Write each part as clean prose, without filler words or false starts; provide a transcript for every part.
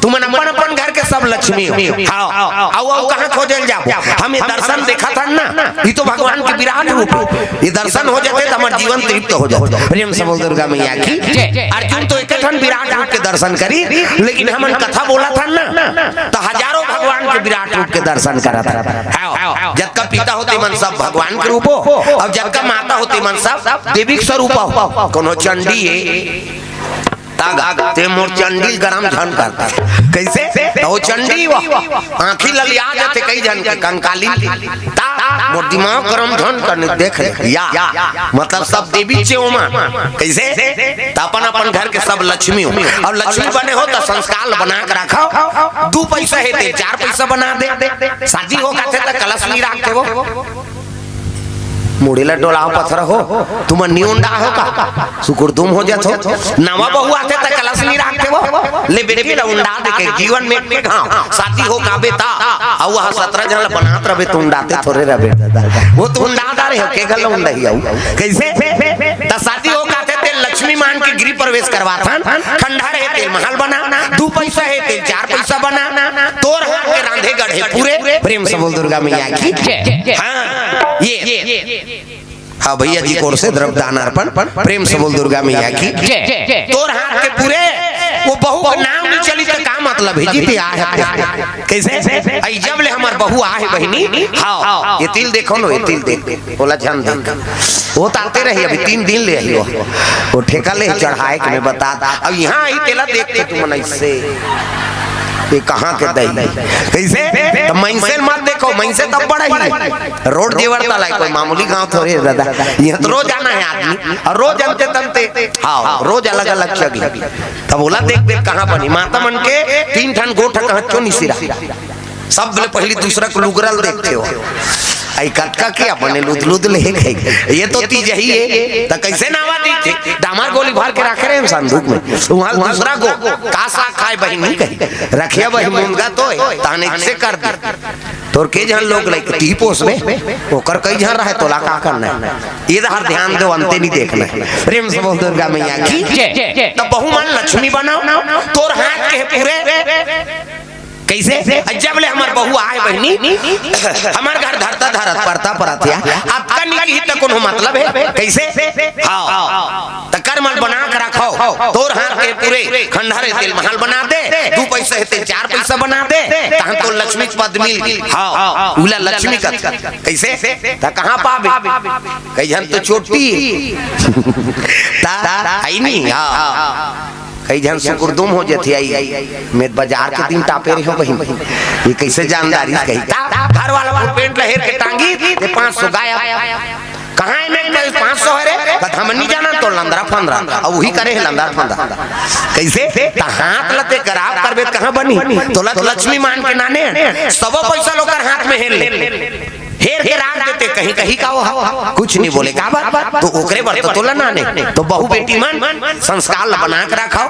तुम अपन अपन घर के सब लक्ष्मी हो। हाँ आओ कहाँ खोजल जाओ, हम ये दर्शन देखा था ना, ये तो भगवान के विराट रूप है। ये दर्शन हो जाते तो हमारे जीवन तृप्त हो जाते। प्रेम से बोल दुर्गा मैया की। अर्जुन तो एक विराट रूप के दर्शन करी, लेकिन हमन कथा बोला था ना तो हजारों भगवान के विराट रूप के दर्शन करा था। जब का पिता होते मन सब भगवान के रूप हो, और जब का माता होते मन सब देवी स्वरूप हो। कोनो चंडी है ते मोर चंडी गरम झन करता कैसे तो चंडी आंखी ललिया जाते कई जन के कंकाली ता मोर दिमाग गरम झन करने देख या मतलब सब देवी से ओमा कैसे अपन अपन घर के सब लक्ष्मी हो, और लक्ष्मी बने हो तो संस्कार बना के रखो। 2 पैसा है ते 4 पैसा बना दे, शादी हो का तो कलश नहीं रखते हो, मुड़ेला डोलाओ पत्थर हो, तुम न्यूंडा हो का सुकुर तुम हो जात हो। नवा बहू आते त कलश नहीं रखते हो, ले बेटे बेटा उंडा दे के जीवन में एक हाँ शादी हो का बेटा औ वह 17 जन बनात रहे तुम डाते थोड़े रहे वो तुम उंडा रे हो के गल उंडा ही आऊ कैसे त शादी हो का ते लक्ष्मी मान के गृह प्रवेश करवाथन। खंडा रहे ते महल बना, 2 पैसा है ते 4 पैसा बना, तोर हाथ के रांधे गढ़े पूरे। प्रेम से बोल दुर्गा मैया की। हाँ ये हाँ भैया जी कोर से द्रव्य दान अर्पण। प्रेम से बोल दुर्गा मैया की। तोर हाथ के पूरे वो बहू का नाम नहीं चली तो का मतलब है जी आ है कैसे आई जब ले हमार बहू आ है बहनी। हाँ ये तिल देखो नो, ये तिल देख बोला ध्यान देख वो ताते रही अभी 3 दिन ले आई वो ठेका ले चढ़ाए के मैं बता। अब यहाँ आई तेला देखते तुम इससे ये कहाँ के दही कैसे तो मैंसे मत देखो, मैंसे तब बड़ा ही रोड जेवर तला कोई मामूली गांव थोड़े दादा, यहाँ तो रोज आना है आदमी और रोज अंते तंते हाँ रोज अलग अलग चगी। तब बोला देख देख कहाँ बनी माता मन के 3 ठन गोठ कहाँ क्यों नहीं सिरा, सब पहली दूसरा को लुगरल देखते हो आई कटका क्या बने लुद ले ये तो तीज ही है तो कैसे नावा दी दामार गोली भर के रखे रहे संदूक में, वहां दूसरा को कासा खाए बहिनी कही रखिया बही मुंगा तो ताने से कर दे तोर के जहां लोग लाइक टी पोस में ओकर कई जहां रहे तोला का करना ये हर ध्यान दो अंते नहीं देखना। प्रेम से बोल दुर्गा मैया की। तो बहु मन लक्ष्मी बनाओ तोर हाथ के पूरे कैसे जब ले हमार बहू आए बहनी हमार घर धरता धरत परता परतिया आपका निकी त कोनो मतलब है कैसे हां त कर्मल बना के रखो तोर हाथ के पूरे खंडहरे तेल महल बना दे 2 पैसा है 4 पैसा बना दे तहां तो लक्ष्मी पद मिल हां उला लक्ष्मी का कैसे त कहां पावे कई जन तो छोटी ता आई नहीं हां कई जन सुकुरदुम हो जाती आई मैं बाजार के दिन टापे रही हो बहन ये कैसे जानदारी कही घर वाला पेंट लहेर के टांगी 500 गाया कहां है मैं 500 है रे हम नहीं जाना तो लंदरा फंदरा अब वही करे लंदरा फंदरा कैसे हाथ लते खराब करबे कहां बनी तो लक्ष्मी मान के नाने सब पैसा लोकर हाथ में हेर राख देते कहीं कहीं का वो कुछ नहीं बोले का बात तो ओकरे बर तो नाने तो बहू बेटी मन संस्कार बना के रखो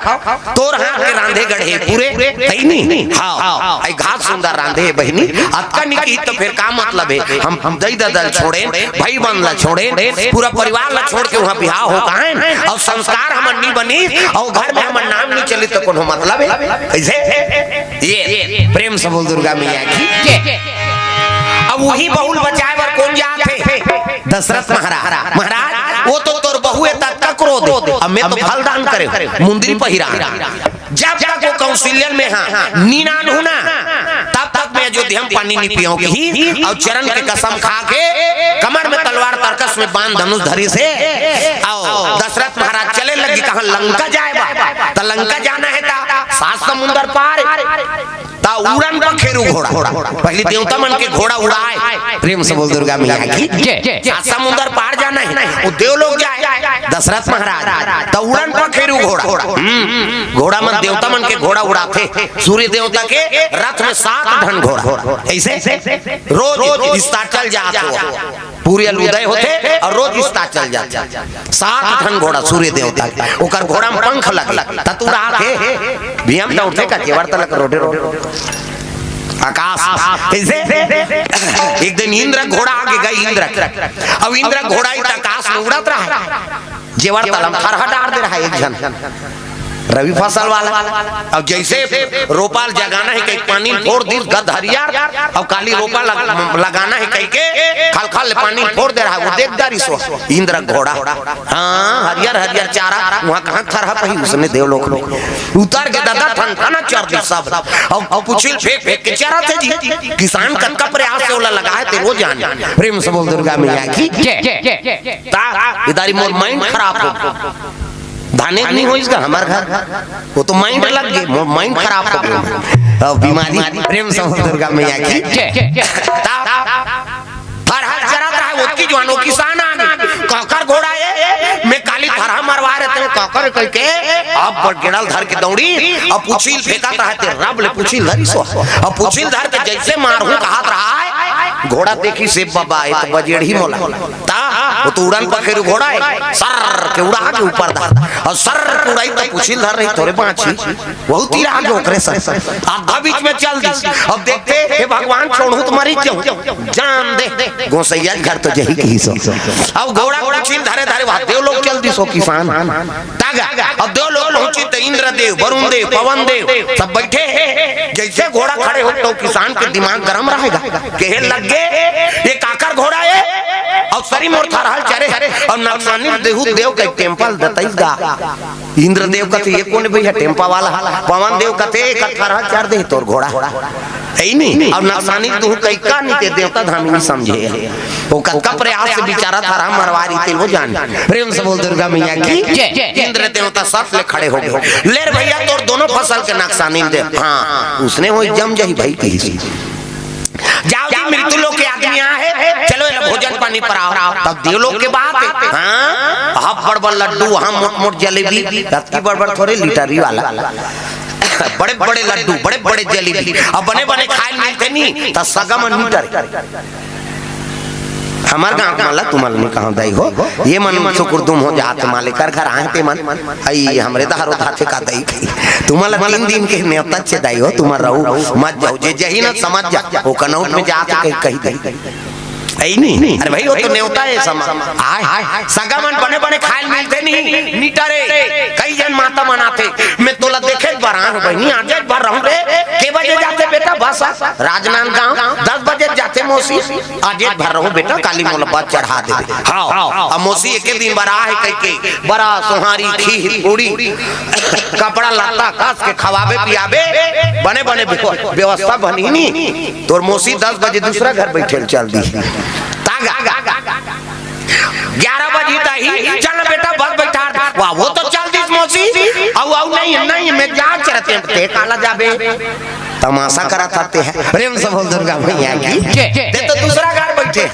तोर हाथ के रांधे गढ़े पूरे सही नहीं हां आई घास सुंदर रांधे बहनी अक्का निकी तो फिर का मतलब है हम दई ददल छोड़े भाई बन ला छोड़े पूरा परिवार ला छोड़ के वहां बियाह हो काहे और संस्कार हमन नहीं बनी और घर में हमन नाम नहीं चली तो कोनो मतलब है कैसे ये प्रेम से बोल दुर्गा मैया की। अब वही बहुल बचाए बर कौन जाते दशरथ महाराज वो तो तोर बहु है तत्का क्रोध अब मैं तो फल दान करे मुंदरी पहिरा जब तक वो कौशल्यन में हां नीनान होना तब तक मैं अयोध्या में पानी नहीं पियोगी और चरण के कसम खा के कमर में तलवार तरकस में बांध धनुष धरी से आओ दशरथ महाराज चले लगी कहां लंका जाएगा तो लंका जाना है ता 7 समुंदर पार ता उड़न पर खेरू घोड़ा पहले देवता मन के घोड़ा उड़ाए। प्रेम से बोल दुर्गा मैया की। समुद्र पार जाना है वो देव लोग जाए दशरथ महाराज तो उड़न पर खेरू घोड़ा मन देवता मन के घोड़ा उड़ाते सूर्य देवता के रथ में 7 ढन घोड़ा ऐसे रोज चल जाते पूरे उदय होते और रोज चल जाते 7 ढन घोड़ा सूर्य देवता के ओकर घोड़ा में पंख लग ततुरा के भीम तो उठे का जेवर तलक रोडे आकाश कैसे एक दिन इंद्र घोड़ा आगे गई इंद्र अब इंद्र घोड़ा आकाश में उड़त रहा जेवर तलम फरहा डाल दे रहा एक जन रवि फसल वाला। अब जैसे रोपा जगाना है कहीं पानी फोड़ दी गद हरियर, अब काली रोपा लगाना है कहीं के खल खल पानी फोड़ दे रहा है, वो देख दारी सो इंद्र घोड़ा। हाँ हरियर हरियर चारा वहाँ कहाँ खड़ा पही उसने देवलोक लोग उतर के दादा ठन ठना चढ़ दी सब। अब पुछिल फेंक फेंक के चारा थे जी, किसान कनका प्रयास से ओला लगाए थे वो जान। प्रेम से बोल दुर्गा मैया की इधर मोर माइंड खराब हो, धाने नहीं हो इसका हमारे घर, वो तो माइंड लग गई, माइंड खराब हो गया बीमारी। प्रेम से बोल दुर्गा मैया की हर हर चरा रहा है उसकी जवानों किसान आने कौकर घोड़ा है मैं काली थरा मरवा रहे थे कौकर करके अब पर गिड़ल धर के दौड़ी। अब पुछिल फेंका रहते रब ले पुछिल धरी सो, अब पुछिल धर के जैसे मारू कहात रहा है घोड़ा देखी से बाबा है तो बजेड़ी मोला ता वो तो उड़न पखेर घोड़ा है सर के उड़ा के ऊपर दा और सर उड़ाई तो पुछिल धर रही थोड़े पांची बहुत ही आगे ओकरे सर आधा बीच में चल दी। अब देखते हे भगवान छोड़ू तो मरी क्यों जान दे गोसैया घर तो जही की सो। अब घोड़ा पुछिल धरे धरे वहां देव लोग चल दी सो किसान तागा। अब देव लोग पहुंची तो इंद्र देव वरुण देव पवन देव सब बैठे हैं। जैसे घोड़ा खड़े हो तो किसान के दिमाग गर्म रहेगा कहे लग ये काकर घोड़ा है और सरी मोर थारहल चरे और नक्सानी देहु देव का टेम्पल दतईगा। इंद्र देव का ये कौन भैया टेम्पा वाला, पवन देव का थे थारहल चार दे तोर घोड़ा है नहीं और नक्सानी तू कई का नहीं ते देवता धामी नहीं समझे वो का प्रयास से बेचारा थारा मरवारी थे वो जान। प्रेम से बोल दुर्गा मैया की इंद्र देवता सब ले खड़े हो गए लेर भैया तोर दोनों फसल के नक्सानी दे। हाँ उसने वो जम जही भाई की जाओ जी मृत्यु लोग के आदमी है चलो भोजन पानी पर आओ तब देवलोक के बात है। हाँ हम बड़ बड़ लड्डू हम मोट मोट जलेबी की बड़ बड़ थोड़े लीटरी वाला बड़े बड़े लड्डू बड़े बड़े जलेबी अब बने बने खाए मिलते नहीं तो सगम मीटर हमार गांव माला तुमल नहीं कहां दई हो ये मन सुकुरदुम हो जात माले कर घर आए ते मन आई हमरे दहारो धाथे का दई तुमल 3 दिन के नेवता से दई हो तुम रहू मत जाओ जे जही ना समझ जा वो कनौट में जात कही दई ऐ नहीं। अरे भाई वो तो नेवता है आय सगामन बने बने खाए मिलते नहीं नीटरे कई जन माता मनाते मैं तोला देखे बरान बहनी आज बार रहूं रे के बजे जाते बेटा बस राजनांदगांव 10 बजे जाते मौसी आज भर रहूं बेटा काली मोलबा चढ़ा दे। हां अब मौसी एक दिन बरा है कह के बड़ा सोहारी खीर पूरी कपड़ा लत्ता कास के खवाबे पियाबे बने बने व्यवस्था बनी नहीं तोर मौसी 10 बजे दूसरा घर बैठे चल दी 11 बजे ही चल बेटा बस बैठा वाह वो तो चल दी मौसी आओ नहीं मैं जा चरते ते काला जाबे तमाशा करा थाते हैं। प्रेम से बोल दुर्गा मैया की ते तो दूसरा घर बैठे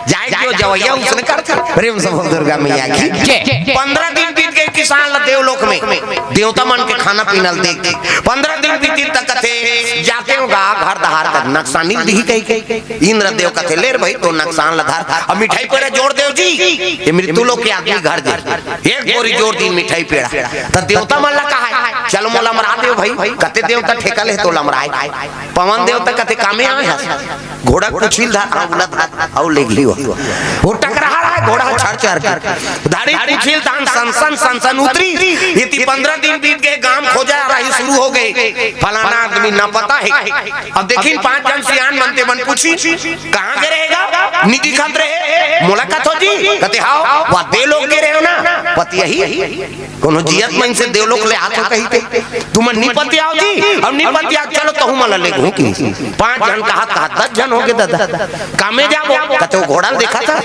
जाए क्यों जवैया उसने कर प्रेम से बोल दुर्गा मैया की 15 दिन बीत गए किसान देवलोक में देवता मन के खाना पीना देख के 15 दिन बीती तक थे जाते हो घर दहार तक नक्सानी दी कही इंद्र देव का थे लेर भाई तो नक्सान लधार अब मिठाई पेड़ा जोड़ देव जी ये मृत्यु लोग के आदमी घर दे एक बोरी जोड़ दी मिठाई पेड़ा तो देवता मन ला कहा चलो मोला मरा देव भाई कते देवता ठेका ले तो लमराए पवन देवता कते कामे आए है घोड़ा कुछिल धार उलट और ले गई वो टकरा रहा है घोड़ा छड़ छड़ के दाढ़ी कुछिल धान सनसन उतरी इतनी 15 दिन बीत गए गांव खोजा रही शुरू हो गए फलाना आदमी ना पता है। अब देखिन 5 जन सियान बनते बन पूछी कहां के रहेगा निधि खत रहे मुलाकात हो जी कहते हां वा दे लोग के रहे हो ना पति यही कोनो जियत मन से देव लोग ले आतो कही पे तुम नहीं पति आओ जी अब नहीं पति आ चलो तो मला ले घू की 5 जन कहा 10 जन हो गए दादा कामे जाबो कहते वो घोड़ा देखा था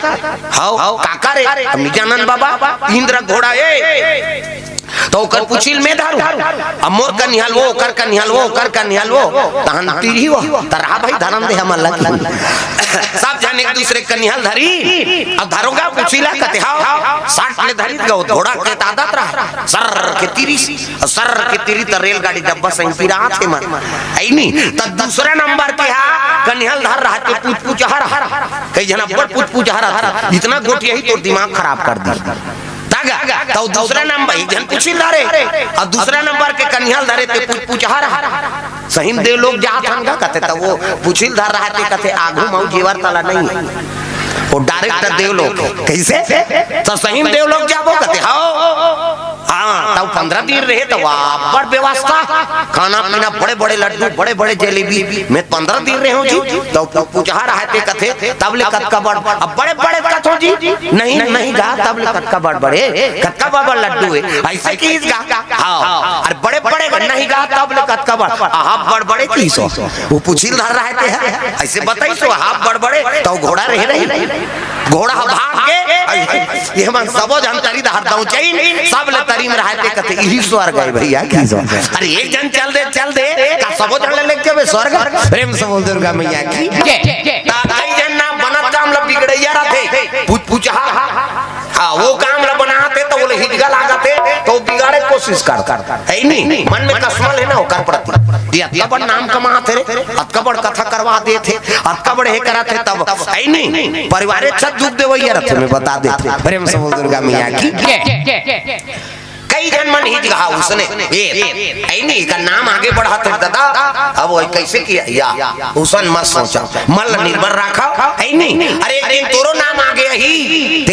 हां काका रे अब निजानंद बाबा इंद्र घोड़ा ए तो कर पुछिल में धारू अब मोर का निहाल वो कर का निहाल वो कर का निहाल वो तहन तीरी हो तरा भाई धरम दे हम अल्लाह सब जाने एक दूसरे का निहाल धरी अब धारोगा पुछिला कहते हां 60 ले धरी गो घोड़ा के आदत रहा सर के तीरी त रेलगाड़ी डब्बा सही पीरा थे मन आई नहीं त दूसरा नंबर के हा कनिहाल धर रहा तो पूछ हर कई जना बड़ पूछ हर इतना गोटिया ही तो दिमाग खराब कर दी तो दूसरा नंबर एक जन पुछिल धरे और दूसरा नंबर के कनिहाल धरे ते पूछहर सही देव लोग जात हंगा कहते तो वो पुछिल धर रहा थे कहते आगू मऊ जेवर तला नहीं वो डायरेक्ट देव लोग कैसे तो सही देव लोग जाबो कहते हां हाँ तब 15 दिन रहे तो बड़ व्यवस्था, खाना पीना, बड़े बड़े लड्डू, बड़े बड़े जलेबी। मैं 15 दिन रहे हूँ जी, तो पूछा रहते कथे तब ले कतका बड़, अब बड़े बड़े कथो जी, नहीं नहीं गा तब ले कतका बड़ बड़े, कतका बड़ बड़ लड्डू है ऐसे की गा, हाँ और बड़े बड़े नहीं गा तब ले कतका बड़, आप बड़ बड़े की सो वो पूछिल धर रहते हैं ऐसे बताई सो आप बड़ बड़े, तो घोड़ा रहे नहीं, घोड़ा भाग के ये मन सबो जानकारी धार दऊ चाहिए, सब ले तरी में रहते कथे यही स्वर्ग है भैया की सो। अरे एक जन चल दे का सबो जन ले के स्वर्ग, प्रेम से बोल दुर्गा मैया की ताई जन ना बनत काम ल बिगड़ैया रहते, पूछा हाँ वो काम ल बनाते तो बोले हिजगा लागते तो बिगाड़े कोशिश करता है नहीं, मन में कसमल है ना ओकर प्रति, अतका बड़ नाम कमाते रे, अतका बड़ कथा करवा देते, अतका बड़ हे कराते तब है नहीं, परिवार छत दुख देवैया रहते में बता देते, प्रेम से बोल दुर्गा मैया की कई जन मन हिज गहा उसने ऐ नहीं का नाम आगे बढ़ाते दादा, अब वो कैसे किया या उसन मत सोचा, मन निर्भर रखा ऐ नहीं, अरे एक दिन तोरो नाम आ गया ही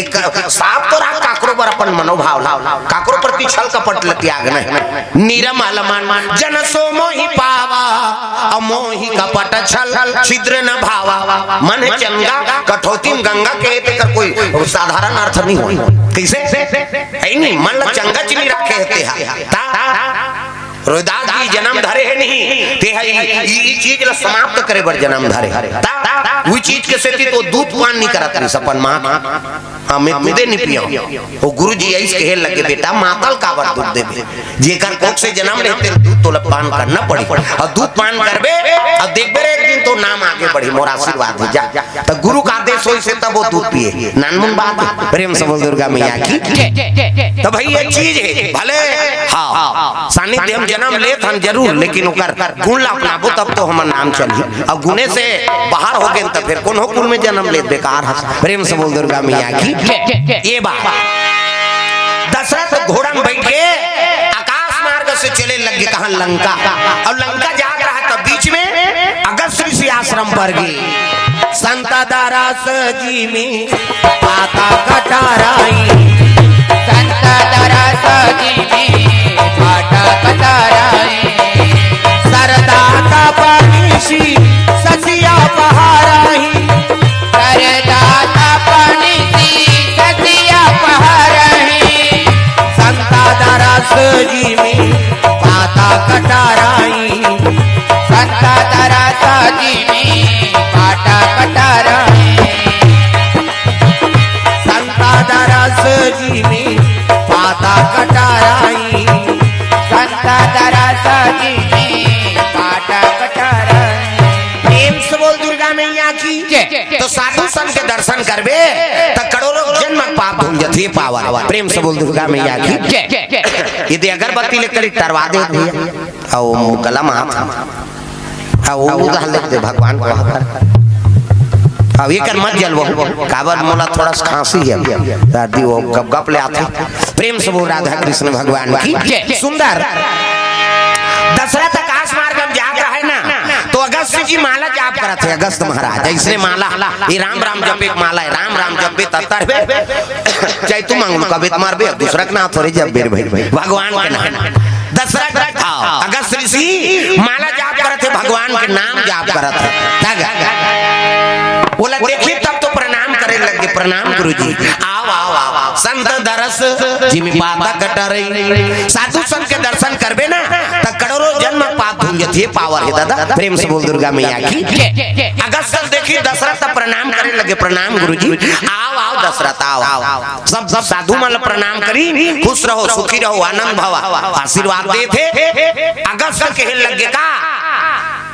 साफ तो रहा काकरो पर अपन मनोभाव काकरो प्रति छल कपट त्याग नहीं, निरमल मन जन सो मोहि पावा अमोहि कपट छल छिद्र न भावा, मन चंगा कठौती गंगा के कर कोई साधारण अर्थ नहीं हो, कैसे ऐ नहीं मन चंगा चिली रखे रोहिदास जी जन्म धरे है नहीं ते ये चीज ला समाप्त करे बर जन्म धरे वो चीज के सेती तो दूध पान नहीं करत रे सपन मां हमें खुदे नहीं पियो, वो गुरुजी ऐसे कहे लगे बेटा मातल का बर दूध देबे, जेकर कोख से जन्म लेते दूध तो पान करना पड़ी, और दूध पान करबे और देखबे एक दिन तो नाम आगे बढ़ी, मोर आशीर्वाद है जा तो गुरु का आदेश होई से तब वो दूध पिए, नानमुन बात प्रेम से बोल दुर्गा मैया की। तो भाई ये चीज है भले हाँ सानिध्य हम जन्म लेत हम जरूर, लेकिन ओकर गुण ला अपनाबो तब तो हमर नाम चली, और गुणे से बाहर हो गए तो फिर कौन हो कुल में जन्म लेत बेकार है, प्रेम से बोल दुर्गा मैया की। ये बात दशरथ घोड़ा में बैठ के आकाश मार्ग से चले लगे कहा लंका, और लंका जाग रहा था बीच में अगस्त ऋषि आश्रम पर गए संता दारास जी में पाता कटाराई, संता दारास जी में पाता कटाराई, सरदा का पानीशी ससिया पहाराही, सरदा का पानीशी ससिया पहाराही, संता दारास जी में पाता कटाराई, संता दारास जी में पाता कटाराई, संता दारास जी में पाता कटाराई, संता दारास जी में पाता कटाराई। प्रेम से बोल दुर्गा मैया की। तो साधु संत के दर्शन करबे तो करोड़ों जन्म पाप धुल जथे पावा, प्रेम से बोल दुर्गा मैया की। यदि अगरबत्ती लेकर तरवा दे दिया और गला माथा वो उधर ले दे भगवान को अब ये कर मत जलवो काबर मोला थोड़ा खांसी है दादी वो गप गप ले आते, प्रेम से बोल राधा कृष्ण भगवान की। सुंदर दशरथ आकाश मार्ग में जाग रहा है ना, तो अगस्त जी माला जाप करत है, अगस्त महाराज इसने माला ये राम राम जप एक माला है, राम राम जप तर चाहे तू मांगू कभी मारबे दूसरा के नाम थोड़ी जप बेर भाई भगवान के नाम। दशरथ अगस्त ऋषि माला जाप करत है, भगवान के नाम जाप करत है, बोला देखिए तब तो प्रणाम करे लगे, प्रणाम गुरुजी आओ आओ आओ संत दरस जिमी पाता कटरे, साधु संत के दर्शन करबे ना त करोड़ों जन्म पाप धुल जथे पावर है दादा, प्रेम से बोल दुर्गा मैया की। अगस्त देखी दशरथ प्रणाम करे लगे, प्रणाम गुरुजी आओ आओ दशरथ आओ, सब सब साधु मन प्रणाम करी, खुश रहो सुखी रहो आनंद भवा आशीर्वाद दे थे। अगस्त कहे लगे का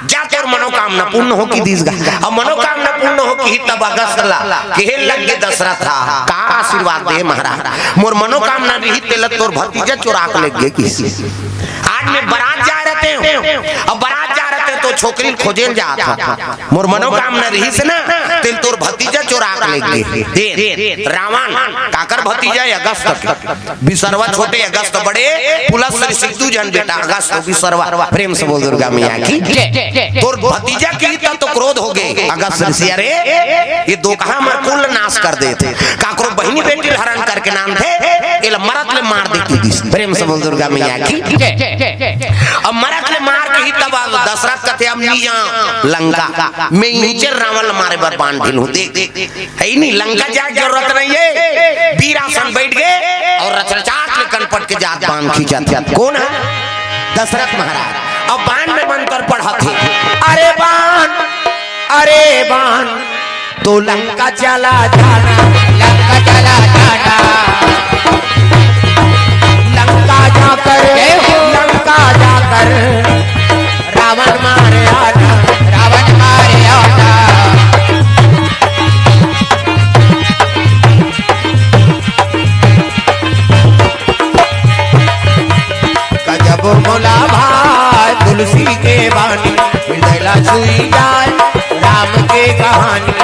जा तोर मनोकामना पूर्ण हो की दीसगा, अब मनोकामना पूर्ण हो की तब अगस्त ला कहे लगे दशरथ का आशीर्वाद दे महाराज, मोर मनोकामना रही तेल तोर भतीजा चुरा के लग गए किसी। आज में बारात जा रहते हैं, अब बारात जा रहते तो छोकरी खोजेल जात मोर मनोकामना रही से ना तिल तोर भतीजा चोरा लेके दे रावण काकर भतीजा अगस्त बिसरवा छोटे अगस्त बड़े पुलस श्री सिद्धू जन बेटा अगस्त बिसरवा प्रेम से बोल दुर्गा मैया की तोर भतीजा की तो क्रोध हो गए अगस्त ऋषि अरे ये दो कहा मर कुल नाश कर देते काकरो बहनी बेटी हरण करके नाम थे ये मरत ले मार देती प्रेम से बोल दुर्गा मैया की अब मरत ले मार के ही तब दशरथ कथे अब निया लंका में नीचे रावण मारे बर बाण ढिलू देख है नहीं लंका जा जरूरत नहीं है वीरासन बैठ गए और रचरचाट ले कनपट के जात बाण खींचा कौन है दशरथ महाराज अब बाण में बनकर पढ़ा थे अरे बाण तो लंका चला जाना लंका चला जाना लंका जाकर रावण मारे आना जब मोला भाई तुलसी के बानी हृदय छुई जाए राम के कहानी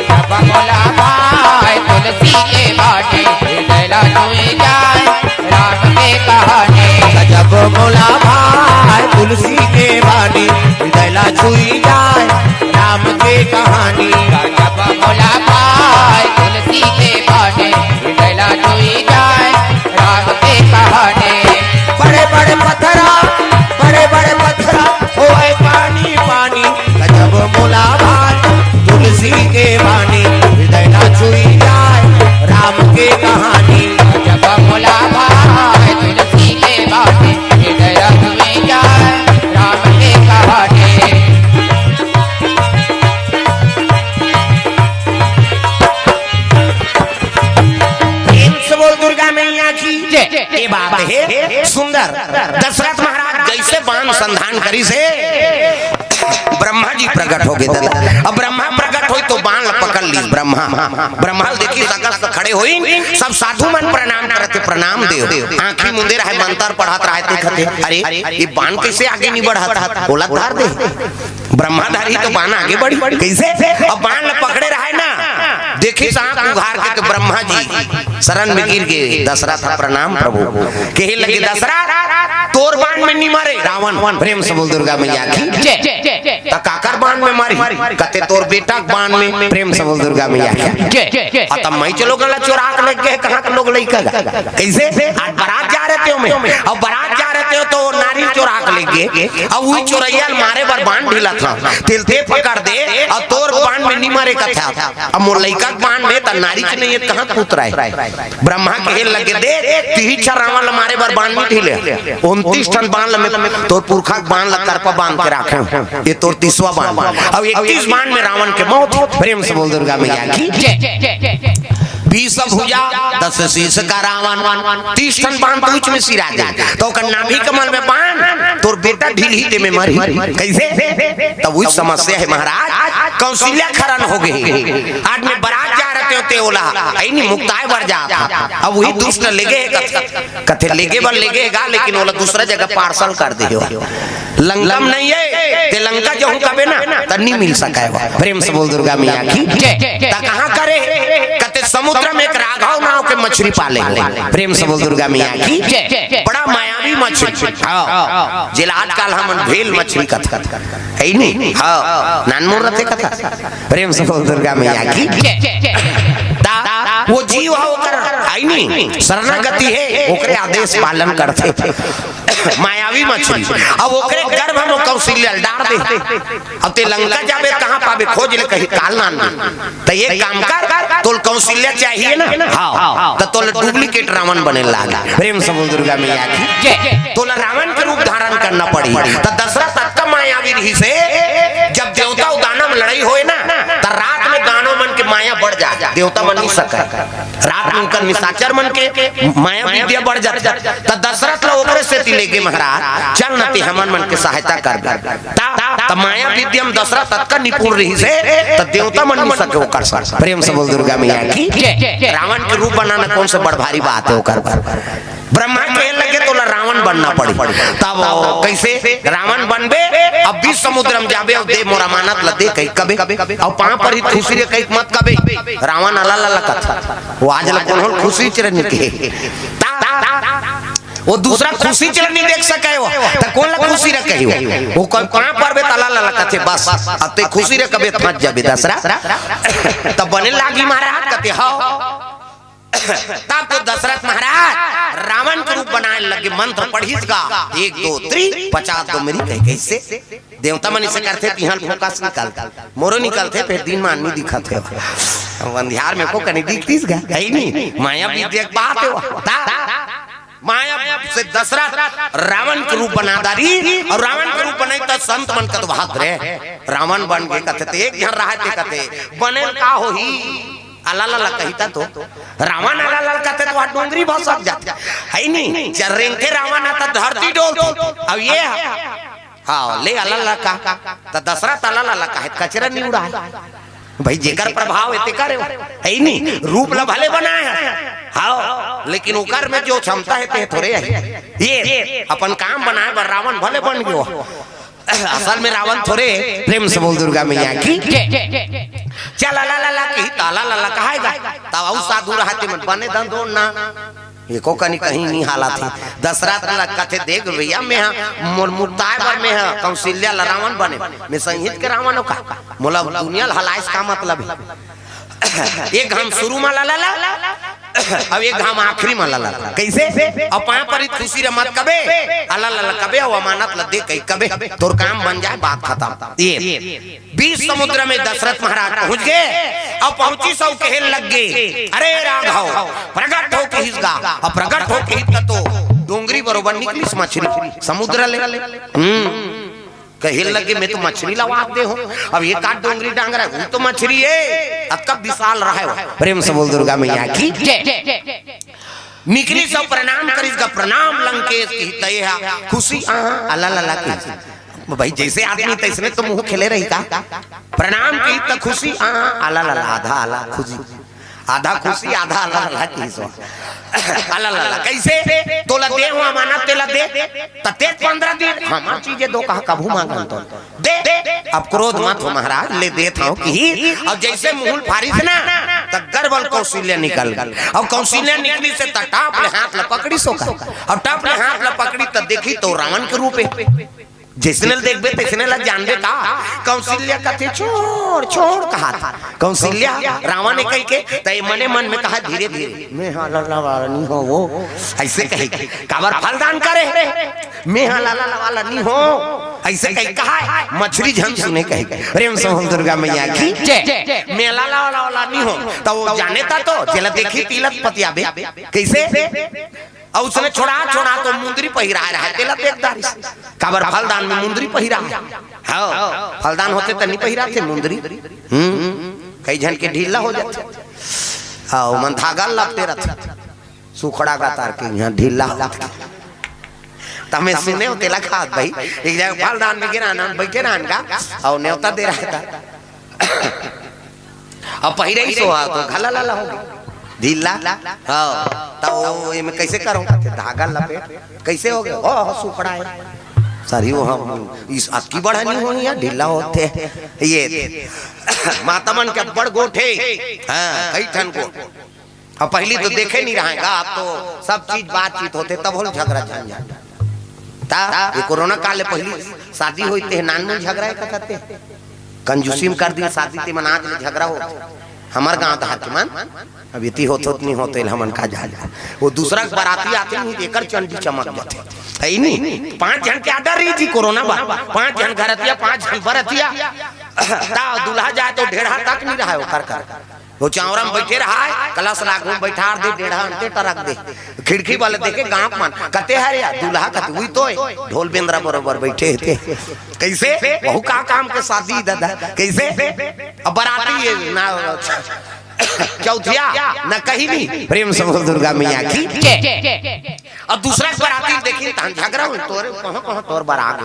जब मोला भाई तुलसी के बाटे हृदय छुई जाए राम के कहानी जब मोला भाई तुलसी के बानी हृदय छुई जाए राम के कहानी जब मोला भाई तुलसी के बाटे हृदय छुई जाए राम के कहानी बड़े बड़े पत्थरा होए पानी पानी जब मोला भाई तुलसी के बानी हृदय छुई जाए राम के कहानी जब मोला भाई तुलसी के बाटे हृदय छुई जाए राम के कहानी बोल दुर्गा मैया की ये बात है सुंदर दशरथ महाराज जैसे बाण संधान करी से ब्रह्मा जी प्रकट हो गए अब ब्रह्मा प्रकट हुई तो बाण पकड़ ली ब्रह्मा देखी अगस्त खड़े हुई सब साधु मन प्रणाम करते प्रणाम देव आंखी मुंदे रहे मंत्र पढ़ात रहे देखते अरे ये बाण कैसे आगे नहीं बढ़ाता बोला धार दे ब्रह्माधारी तो बाण आगे बढ़ी कैसे अब बाण पकड़े रहे ना देखी सांप उघार के तो ब्रह्मा जी शरण में गिर गए दशरथ प्रणाम प्रभु कहे लगे दशरथ तोर बाण में नहीं मारे रावण प्रेम से बोल दुर्गा मैया की काकर बाण में मारी कते तोर बेटा बाण में प्रेम से बोल दुर्गा मैया की तब मैं चलो गला चोरा के लग गए कहां के लोग लइका कैसे आज बारात जा रहे थे मैं अब बारात जा रहे थे तो नारी चोरा के ले गए अब वही चोरैया मारे बार बाण ढीला था तिल ते पकड़ दे और तोर बाण में नहीं मारे का था अब मोर लइका बाण में त नारी के नहीं कहां उतरा है ब्रह्मा कहे लगे दे तीही रावण मारे बार बाण में ढीले 29 टन बाण में तोर पुरखा बाण ला करपा बांध के रखे ये तोर 30वां बाण अब 21 बाण में रावण के मौत प्रेम से बोल दुर्गा मैया की 20 भुजा 10 शीश का रावण 30 टन बाण बीच में सिरा जाए तो नाभि कमल में बाण तोर बेटा ढील ही दे में मरी कैसे तब वही समस्या है महाराज कौशल्या खरन हो गई आज में बारात जा रहे होते ओला आई नहीं मुक्ताय बर जा अब वही दुष्ट लेगे कथे लेगे बर लेगेगा लेकिन ओला दूसरा जगह पार्सल कर दे लंका नहीं है ते लंका जो कबे ना त नहीं मिल सका है प्रेम से बोल दुर्गा मैया की ता कहां करे कते समुद्र में एक राघव नाव के मछली पाले प्रेम से बोल दुर्गा मैया की बड़ा मायावी मछली हां जिला आजकल हम भेल मछली कथा है नहीं हां नानमोर रते कथा प्रेम से बोल दुर्गा मैया की वो जीव है ओकर आई नहीं शरणागति है ओकरे आदेश पालन करते मायावी मछली अब ओकरे गर्भ में कौशल्या डाल दे अब ते लंका जाबे कहां पाबे खोज ले कहीं काल ना त एक काम कर तोल कौशल्या चाहिए ना हां त तोल डुप्लीकेट रावण बने लागा प्रेम से बोल दुर्गा मैया की तोल रावण के रूप धारण करना पड़ी त दशरथ तक मायावी रही से जब देवता दानव लड़ाई होए ना त रात में दानव मन के माया बढ़ जा देवता बन नहीं सका रात में उनका निशाचर मन के माया विद्या बढ़ जाता त दशरथ ला ओकरे से लेके महाराज चल नती हमन मन के सहायता कर ता माया विद्यम दशरथ तक का निपुण रही से त देवता मन नहीं सके ओकर सर प्रेम से बोल दुर्गा मैया की रावण के रूप बनाना कौन से बड़ भारी बात है ओकर ब्रह्मा कहे लगे तो रावण बनना पड़ी तब कैसे रावण बनबे अब भी समुद्र में जाबे और दे मोरा मानत ल दे कई कबे और पां पर ही खुशी रे कई मत कबे रावण अला ला कथा वो आज ल कोन खुशी चरनी के वो दूसरा खुशी चल नहीं देख सके हो त कौन ला खुशी रे कहियो वो कहां पर बे तला ला कथे बस अते खुशी रे कबे मत जाबे दसरा तब बने लागी महाराज कते हो तब तो दशरथ महाराज रावण के रूप बनाने लगे मंत्र पढ़ीस गा 1 2 3 50 तो मेरी कह कैसे देवता मनी से करते तिहान फोकस निकाल मोरो निकलते फिर दिन में आदमी दिखत है वंध्यार में को कनी दिखतीस गा है नहीं माया भी देख बात है माया से दशरथ रावण के रूप बना दारी और रावण के रूप बनाई तो संत मन कत भाग रे रावण बन के कथे एक जन रहते कथे बने का होही अलाला कहता तो रावण अलाला कहते तो डोंगरी भाषा जाते है नहीं चरेंगे रावण आता धरती डोल अब ये हाँ ले अलाला का तो दशरथ अलाला का है कचरा नहीं उड़ा भाई जेकर प्रभाव है करे है नहीं रूप ला भले बनाए हाँ लेकिन उकर में जो क्षमता है ते थोड़े है ये अपन काम बनाए पर रावण भले बन गयो असल में रावण थोड़े प्रेम से बोल दुर्गा मैया की चल ला की ताला ला कहेगा तब आउ साधु रहते मन बने धन दो ना ये को कहीं नहीं हालत है दशरथ ला कथे देख भैया मैं मुताय पर में है कौशल्या रावण बने मैं संहित के रावण का मोला दुनिया हलाइस का मतलब है एक घाम शुरू में ला अब एक घाम आखिरी में ला कैसे अब पाए पर खुशी रे मत कबे अला ला कबे और अमानत ल दे कई कबे तोर काम बन जाए बात खत्म ये 20 समुद्र में दशरथ महाराज पहुंच गए अब पहुंची सौ कहन लग गए अरे राघव प्रकट हो के हिसगा अब प्रकट हो के हित तो डोंगरी बरोबर निकली मछली समुद्र ले कहिल लगे मैं तो मछली लवा दे हूं अब ये काट डोंगरी डांग रहा है तो मछली है अब कब विशाल रहा है प्रेम से बोल दुर्गा मैया की निकली सब प्रणाम करिसगा प्रणाम लंकेश की तय खुशी अल्लाह ला की भाई जैसे आदमी तैसने तो मुंह खेले रही का प्रणाम की त खुशी अल्लाह ला आधा अल्लाह खुशी आधा खुशी आधा अल्लाह की सो अल्लाह कैसे तोला दे हो अमानत तेला दे तते 15 दिन हमार चीजें दो कहा कभू मांगन तो दे अब क्रोध मत हो महाराज ले देता हूं कि अब जैसे मुंह फारिस ना त गरबल कौशल्या निकल गल अब कौशल्या निकली से त टाप ले हाथ ल पकड़ी सो का अब टाप ले हाथ ल पकड़ी त देखी तो रावण के रूप है जिसने देखबे तैसने ला जानबे का कौशल्या कथे छोड़ छोड़ कहा था कौशल्या रावण ने कह के तय मने मन में कहा धीरे धीरे मैं हालाला वाला नहीं हो वो ऐसे कहे काबर फलदान करे मैं हालाला वाला नहीं हो ऐसे कह कहा मछली झन सुने कहे प्रेम से दुर्गा मैया की मैं लाला वाला नहीं हो तो वो जाने था तो चला देखी तिलक पतियाबे कैसे और उसने छोड़ा तो मुंदरी पहिरा रहा है तेला देखदारी काबर फलदान में मुंदरी पहिरा हाँ फलदान होते तो नहीं पहिरा थे मुंदरी कई जन के ढीला हो जाते हाँ मन धागा लगते रहते सुखड़ा का तार के यहाँ ढीला होता तमें सुने हो तेला खात भाई एक जगह फलदान में गिरा का और न्योता दे रहा था अब पहिरे ही सो तो घला लाला हो गया ढीला हाँ तो ये मैं कैसे करूँ धागा लपेट कैसे हो गया ओह सुखड़ा है सारी वो हम इस अक्की बड़ा नहीं हो या ढीला होते ये माता मन के बड़ गोठे हाँ कई ठन को अब पहली तो देखे नहीं रहेगा आप तो सब चीज बातचीत होते तब हो झगड़ा झंझट ता ये कोरोना काल पहली शादी हुई थे नान में झगड़ा करते कंजूसी में कर दी शादी ते मना झगड़ा हो हमार गांव था हाथमान अब इतनी होते नहीं होते हमन का जा वो दूसरा बाराती आते नहीं देकर चंडी चमक जाते है नहीं 5 जन के आडर रही थी कोरोना बा 5 जन घरतिया 5 जन बरतिया ता दूल्हा जाए तो ढेढ़ा तक नहीं रहा है कर वो चावरा में बैठे रहा है कलश लागू बैठार दे डेढ़ा अंते टरक दे खिड़की वाले देखे गांव मन कते है रे दूल्हा कते हुई तो ढोल बेंद्रा बरोबर बैठे थे कैसे बहु का काम के शादी दादा कैसे अब बाराती ना चौथिया न कहीं भी प्रेम से दुर्गा मैया की और दूसरा बाराती देखी झगड़ा हुई तोरे कहां तोर बारात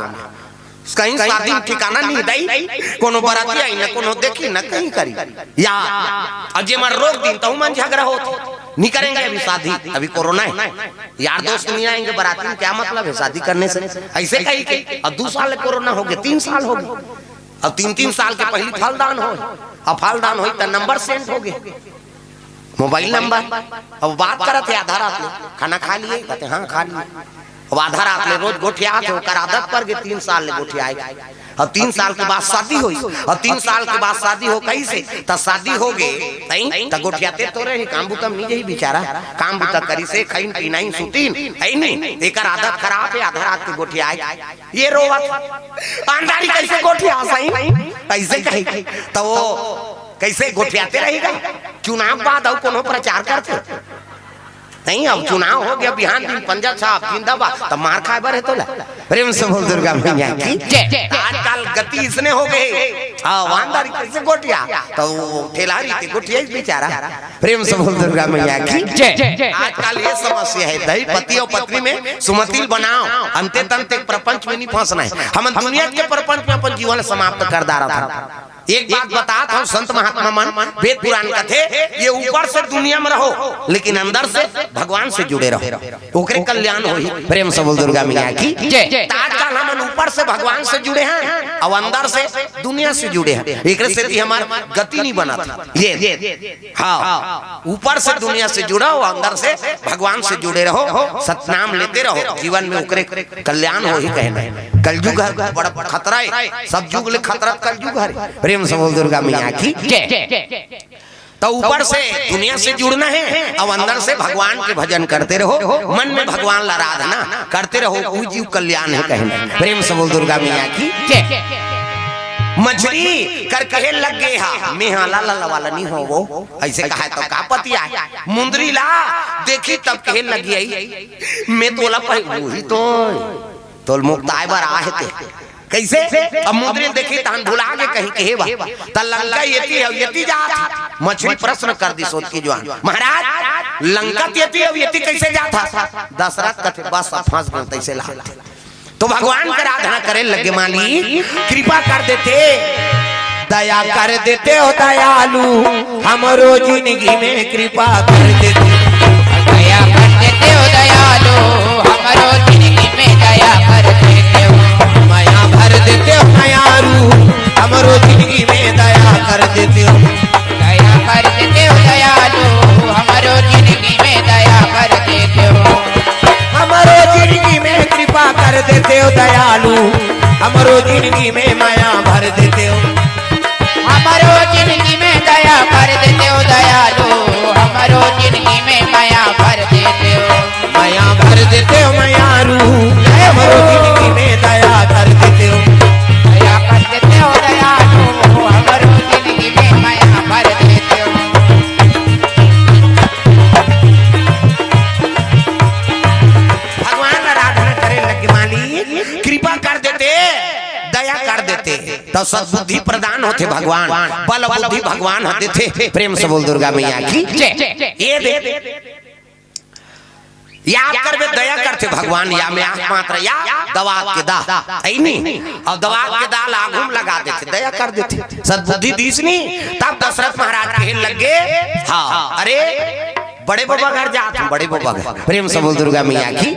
कहीं शादी ठिकाना नहीं दई कोनो बाराती आई न कोनो देखी न कहीं करी या अजे मर रोक दिन तो मन झगड़ा होत नहीं करेंगे अभी शादी, अभी कोरोना है, यार दोस्त नहीं आएंगे बाराती में, क्या मतलब है शादी करने से? ऐसे कही के अब 2 साल कोरोना हो गए, 3 साल हो गए, अब 3-3 साल के पहले फलदान हो, अब फलदान हो तो नंबर सेंड हो गए, मोबाइल नंबर। अब बात करत है आधा रात में, खाना खा लिए, कहते हाँ खा लिए। अब आधा रात में रोज गोठिया होकर आदत पर गए, 3 साल ले गोठिया आए। और 3 साल के बाद शादी हुई, और 3 साल के बाद शादी हो कैसे तब शादी हो गए तब गोठियाते तो रहे, काम बुतम नहीं यही बेचारा काम बुता करी से खाइन पीनाई सुतीन है नहीं, एकर आदत खराब है, आधा रात के गोठिया आए ये रोवत अंधारी कैसे गोठिया सही ऐसे कही तो वो कैसे गोठियाते रहेगा। चुनाव बाद और कोनो प्रचार करते नहीं, अब चुनाव हो गया, बिहान दिन पंजा छाप जिंदाबाद, तब मार खाए बर है तो प्रेम से बोल दुर्गा मैया की आजकल गति इसने हो गए। वानदारी कैसे गोटिया तो ठेलारी के गोटिया बेचारा, प्रेम से बोल दुर्गा मैया की। आजकल ये समस्या है, दही पति और पत्नी में सुमतिल बनाओ, अंते तंते प्रपंच में नहीं फंसना है। हम दुनिया के प्रपंच में अपन जीवन समाप्त कर डाला था। एक बात बताता हूँ, संत महात्मा मन वेद पुराण का थे, ये ऊपर से दुनिया में रहो लेकिन अंदर से भगवान से जुड़े रहो, ओकरे कल्याण होई। प्रेम से बोल दुर्गा मैया की। आजकल हम ऊपर से भगवान से जुड़े हैं और अंदर से दुनिया से जुड़े हैं, एक से हमारी गति नहीं बना था। ये हाँ, ऊपर से दुनिया से जुड़ा हो, अंदर से भगवान से जुड़े रहो, सतनाम लेते रहो, जीवन में ओकरे कल्याण हो ही कहना। कलयुग बड़ा खतरा है, सब युग ले खतरा कलयुग है। प्रेम से बोल दुर्गा मैया की। तो ऊपर से दुनिया से जुड़ना है और अंदर से भगवान के भजन करते रहो, मन में भगवान ला आराधना करते रहो, वो जीव कल्याण है कहना। प्रेम से बोल दुर्गा मैया की। मछली कर कहे लग गए हा मैं हाला ला वाला नहीं हो वो ऐसे कहा तो का पतिया मुंदरी ला देखी तब कहे लगी आई मैं तोला वही तो मुक्त आए बार आहे थे कैसे अब मुंदरी देखी तहन भुला के कहीं कहे बा त लंका येती जात मछली प्रश्न कर दी सोच की जवान महाराज लंका येती कैसे जाता दशरथ कथे बस फंस गए तैसे ला तो भगवान का आराधना करे लगे मालिक कृपा कर देते दया कर देते हो दयालु हमरो जिंदगी में कृपा कर देते दया कर देते हो दयालु हमरो जिंदगी में दया कर देते हो माया भर देते हो मायारू हमरो जिंदगी में दया कर देते हो दया कर देते हो दयालु हमरो जिंदगी में दया कर देते हो हमरो जिंदगी में कृपा कर देते हो दयालु हमरो जिंदगी में माया भर देते हो हमरो जिंदगी में दया कर देते हो दयालु हमरो जिंदगी में माया भर देते हो माया भर देते हो मायारू हमरो जिंदगी में दया कर देते हो दया कर देते हो दयालु हमरो जिंदगी में माया भर देते हो भगवान आराधना करे लगे मालिक कृपा कर देते दया कर देते तो सद्बुद्धि प्रदान होते भगवान बल बुद्धि भगवान होते थे। प्रेम से बोल दुर्गा मैया की। ये दे याद करबे दया करते भगवान या में आंख मात्र या दवा के दा ऐ नहीं और दवा के दा लागू लगा देते दया कर देते सद्बुद्धि दीसनी तब दशरथ महाराज कहने लगे हाँ अरे बड़े बाबा घर जाते बड़े बाबा घर। प्रेम से बोल दुर्गा मैया की।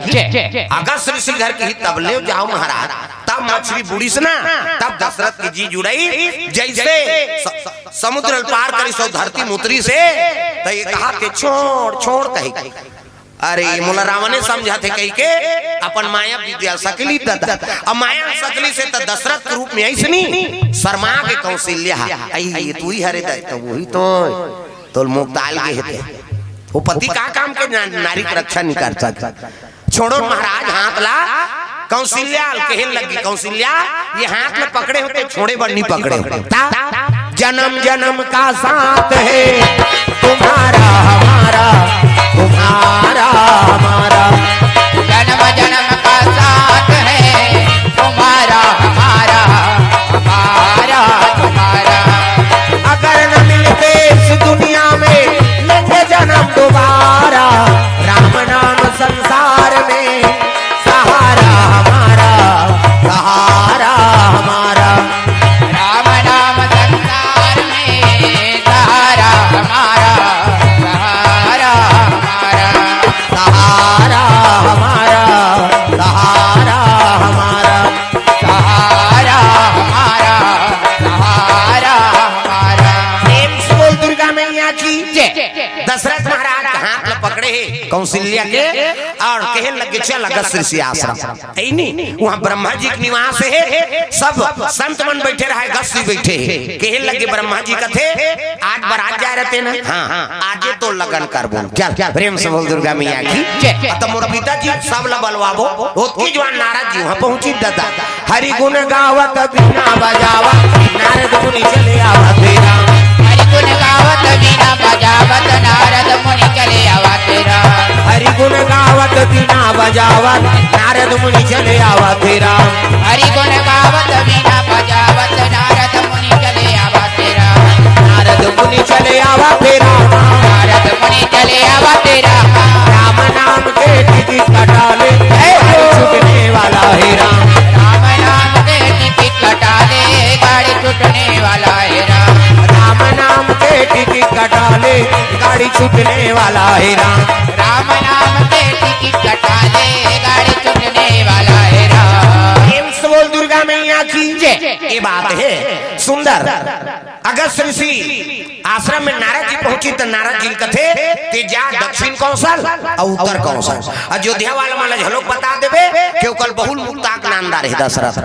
अगर ऋषि घर की तब ले जाओ महाराज तब मछली बुड़ी से ना तब दशरथ की जी जुड़ई जैसे समुद्र पार करी सो धरती मुतरी से तो ये कहा के छोड़ कही अरे मोला रावण समझा थे कही के अपन माया विद्या सकली अब माया सकली से तो दशरथ के रूप में ऐसे नहीं शर्मा के कौशल्या आई तू ही हरे तो वही तो मुक्ताल के हेते वो पति का काम के नारी की रक्षा नहीं कर सकता। छोड़ो महाराज हाथ ला कौशल्या कहने लगी कौशल्या ये हाथ में पकड़े होते छोड़े बड़ नहीं पकड़े होते जन्म जन्म का साथ है तुम्हारा हमारा तुम्हारा हमारा जन्म जन्म का साथ है तुम्हारा हमारा हमारा तुम्हारा अगर न मिलते इस दुनिया में लेंगे जन्म दोबारा राम नाम संसार में सहारा हमारा सहारा हमारा राम नाम संसार में सहारा हमारा सहारा कौशल्या के और कहे लगे चल अगस्त ऋषि आश्रम नहीं वहाँ ब्रह्मा जी के निवास है। सब संत मन बैठे रहे, अगस्त बैठे कहे लगे ब्रह्मा जी का थे आज बारात जा रहे थे ना। हाँ आजे तो लगन करबो क्या प्रेम से बोल दुर्गा मैया की। तो मोर पिताजी सब ला बलवाबो ओतकी जवान नारद जी वहाँ पहुंची दादा हरि गुण गावत बिना बजावा नारद मुनि चले आवा तेरा। हरि गुण गावत बिना बजावत नारद मुनि चले आवा तेरा। हरि गुण गावत बिना बजावत नारद मुनि चले आवा तेरा। हरि गुण गावत बिना बजावत नारद मुनि चले आवा तेरा। नारद मुनि चले आवा तेरा। नारद मुनि चले आवा तेरा। राम नाम के टिकट कटा ले छूटने वाला है राम। राम नाम के टिकट कटा ले गाड़ी छूटने वाला है राम। राम नाम के टिकट कटा ले गाड़ी छूटने वाला है राम। राम नाम के टिकट कटा ले गाड़ी छूटने वाला है राम। प्रेम से बोल दुर्गा मैया की ये बात है सुंदर। अगस्त ऋषि आश्रम में नारद जी पहुंची तो नारद जी कथे ते जा दक्षिण कौशल और उत्तर कौशल अयोध्या वाला माला झलक बता देवे कि कल बहुल मुक्ताक नामदार है दशरथ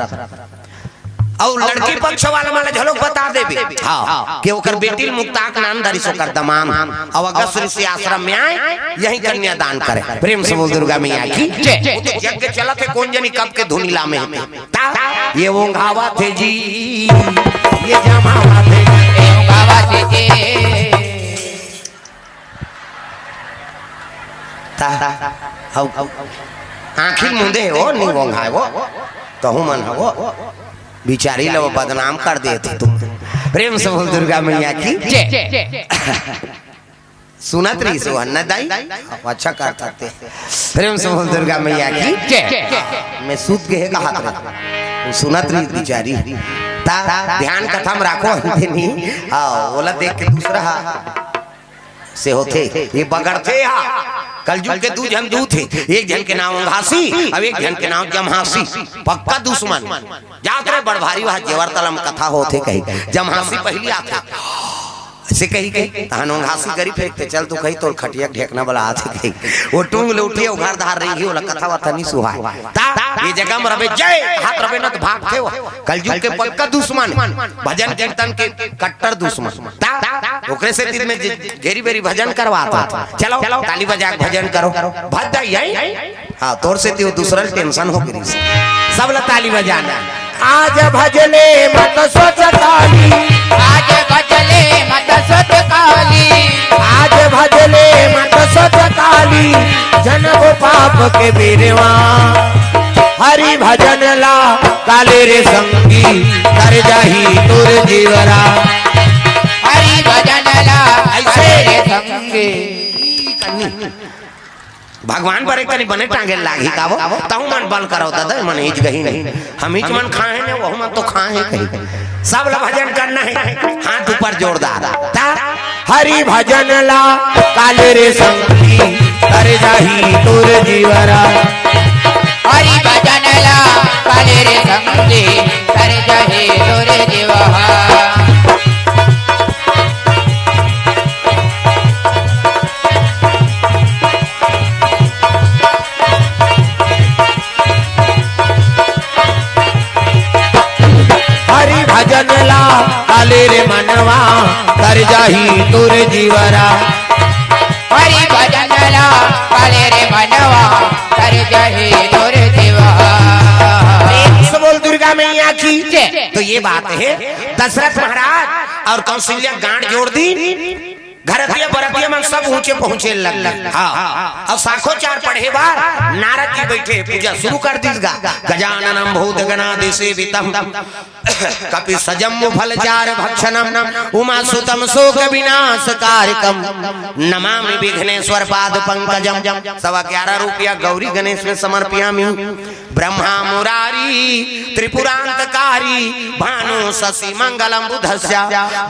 और लड़की पक्ष वाला माला झलक बता देवे हाँ कि ओकर बेटी मुक्ताक नामदारी सो कर दमान और अगस्त ऋषि आश्रम में आए यही कन्यादान करे। प्रेम से बोल दुर्गा मैया की तो यज्ञ चला थे कौन जनी कब के धुनीला में ये ओंघावा थे जी ये जमावा थे आखिर मुंदे हो नहीं वोंघा वो कहूँ मन हो बिचारी लो बदनाम कर देते तुम। प्रेम से बोल दुर्गा मैया की सुनत रही सो अन्ना दाई अच्छा करता थे। प्रेम से बोल दुर्गा मैया की मैं सूत के कहा सुनत रही बिचारी ध्यान कथा में राखो नहीं हाँ बोला देख के दूसरा से होते ये बगड़ते कलयुग के दो जन दू थे एक जन के नाम घासी अब एक जन के नाम जमहासी पक्का दुश्मन जात रहे बड़ भारी वहां जेवर तलम कथा होते कही जमहासी पहली आते से कही कही तहनो घासी करी फेंकते चल तू कही तो खटिया ढेकना वाला आते कही वो टूंग ले उठी उघार धार रही वाला कथा वाता नहीं सुहा ये जगह में रबे जय हाथ रबे न तो भागते हो कलयुग के पक्का दुश्मन भजन कीर्तन के कट्टर दुश्मन ओकरे से दिन में घेरी बेरी भजन करवाता था। चलो ताली बजा भजन करो भज जाई हां तोर से त्यो दूसरा टेंशन हो गई सब ला ताली बजाना। आज भजले मत सोच काली आज भजले मत सोच काली आज भजले मत सोच काली जन्म पाप के बीरवा हरि भजन ला काले रे संगी कर जाही तुर जीवरा। हरि भजन ला ऐसे संगे भगवान पर कनी बने टांगे लागी कावो ताऊ मन बल करो दादा मन हिच गही नहीं हम हिच मन खाए ने वो मन तो खाए कहीं सब ला भजन करना है हाथ ऊपर जोरदार हरि भजन ला काले रे संगी कर जाही तुर जीवरा। हरि भजन ला काले रे संगे कर जाही तुर जीवरा। भजन ला काले रे मनवा कर जाही तुर जीवरा। हरि भजन ला काले रे मनवा कर जाही तुर जीवरा। बोल दुर्गा मैया की तो ये बात है दशरथ महाराज और कौशल्या गांठ जोड़ दी घरतिया बरतिया मन सब ऊंचे पहुंचे लग हाँ और साखो चार पढ़े बार नारद जी बैठे पूजा शुरू कर दीगा गजाननम भूत गणाधिसेवितम कपि सजम फल चार भक्षणम उमा सुतम शोक विनाश कारकम नमामि विघ्नेश्वर पाद पंकजम 11.25 रुपया गौरी गणेश में समर्पयामि। ब्रह्मा मुरारी त्रिपुरांतकारी भानु शशि मंगलम बुधस्य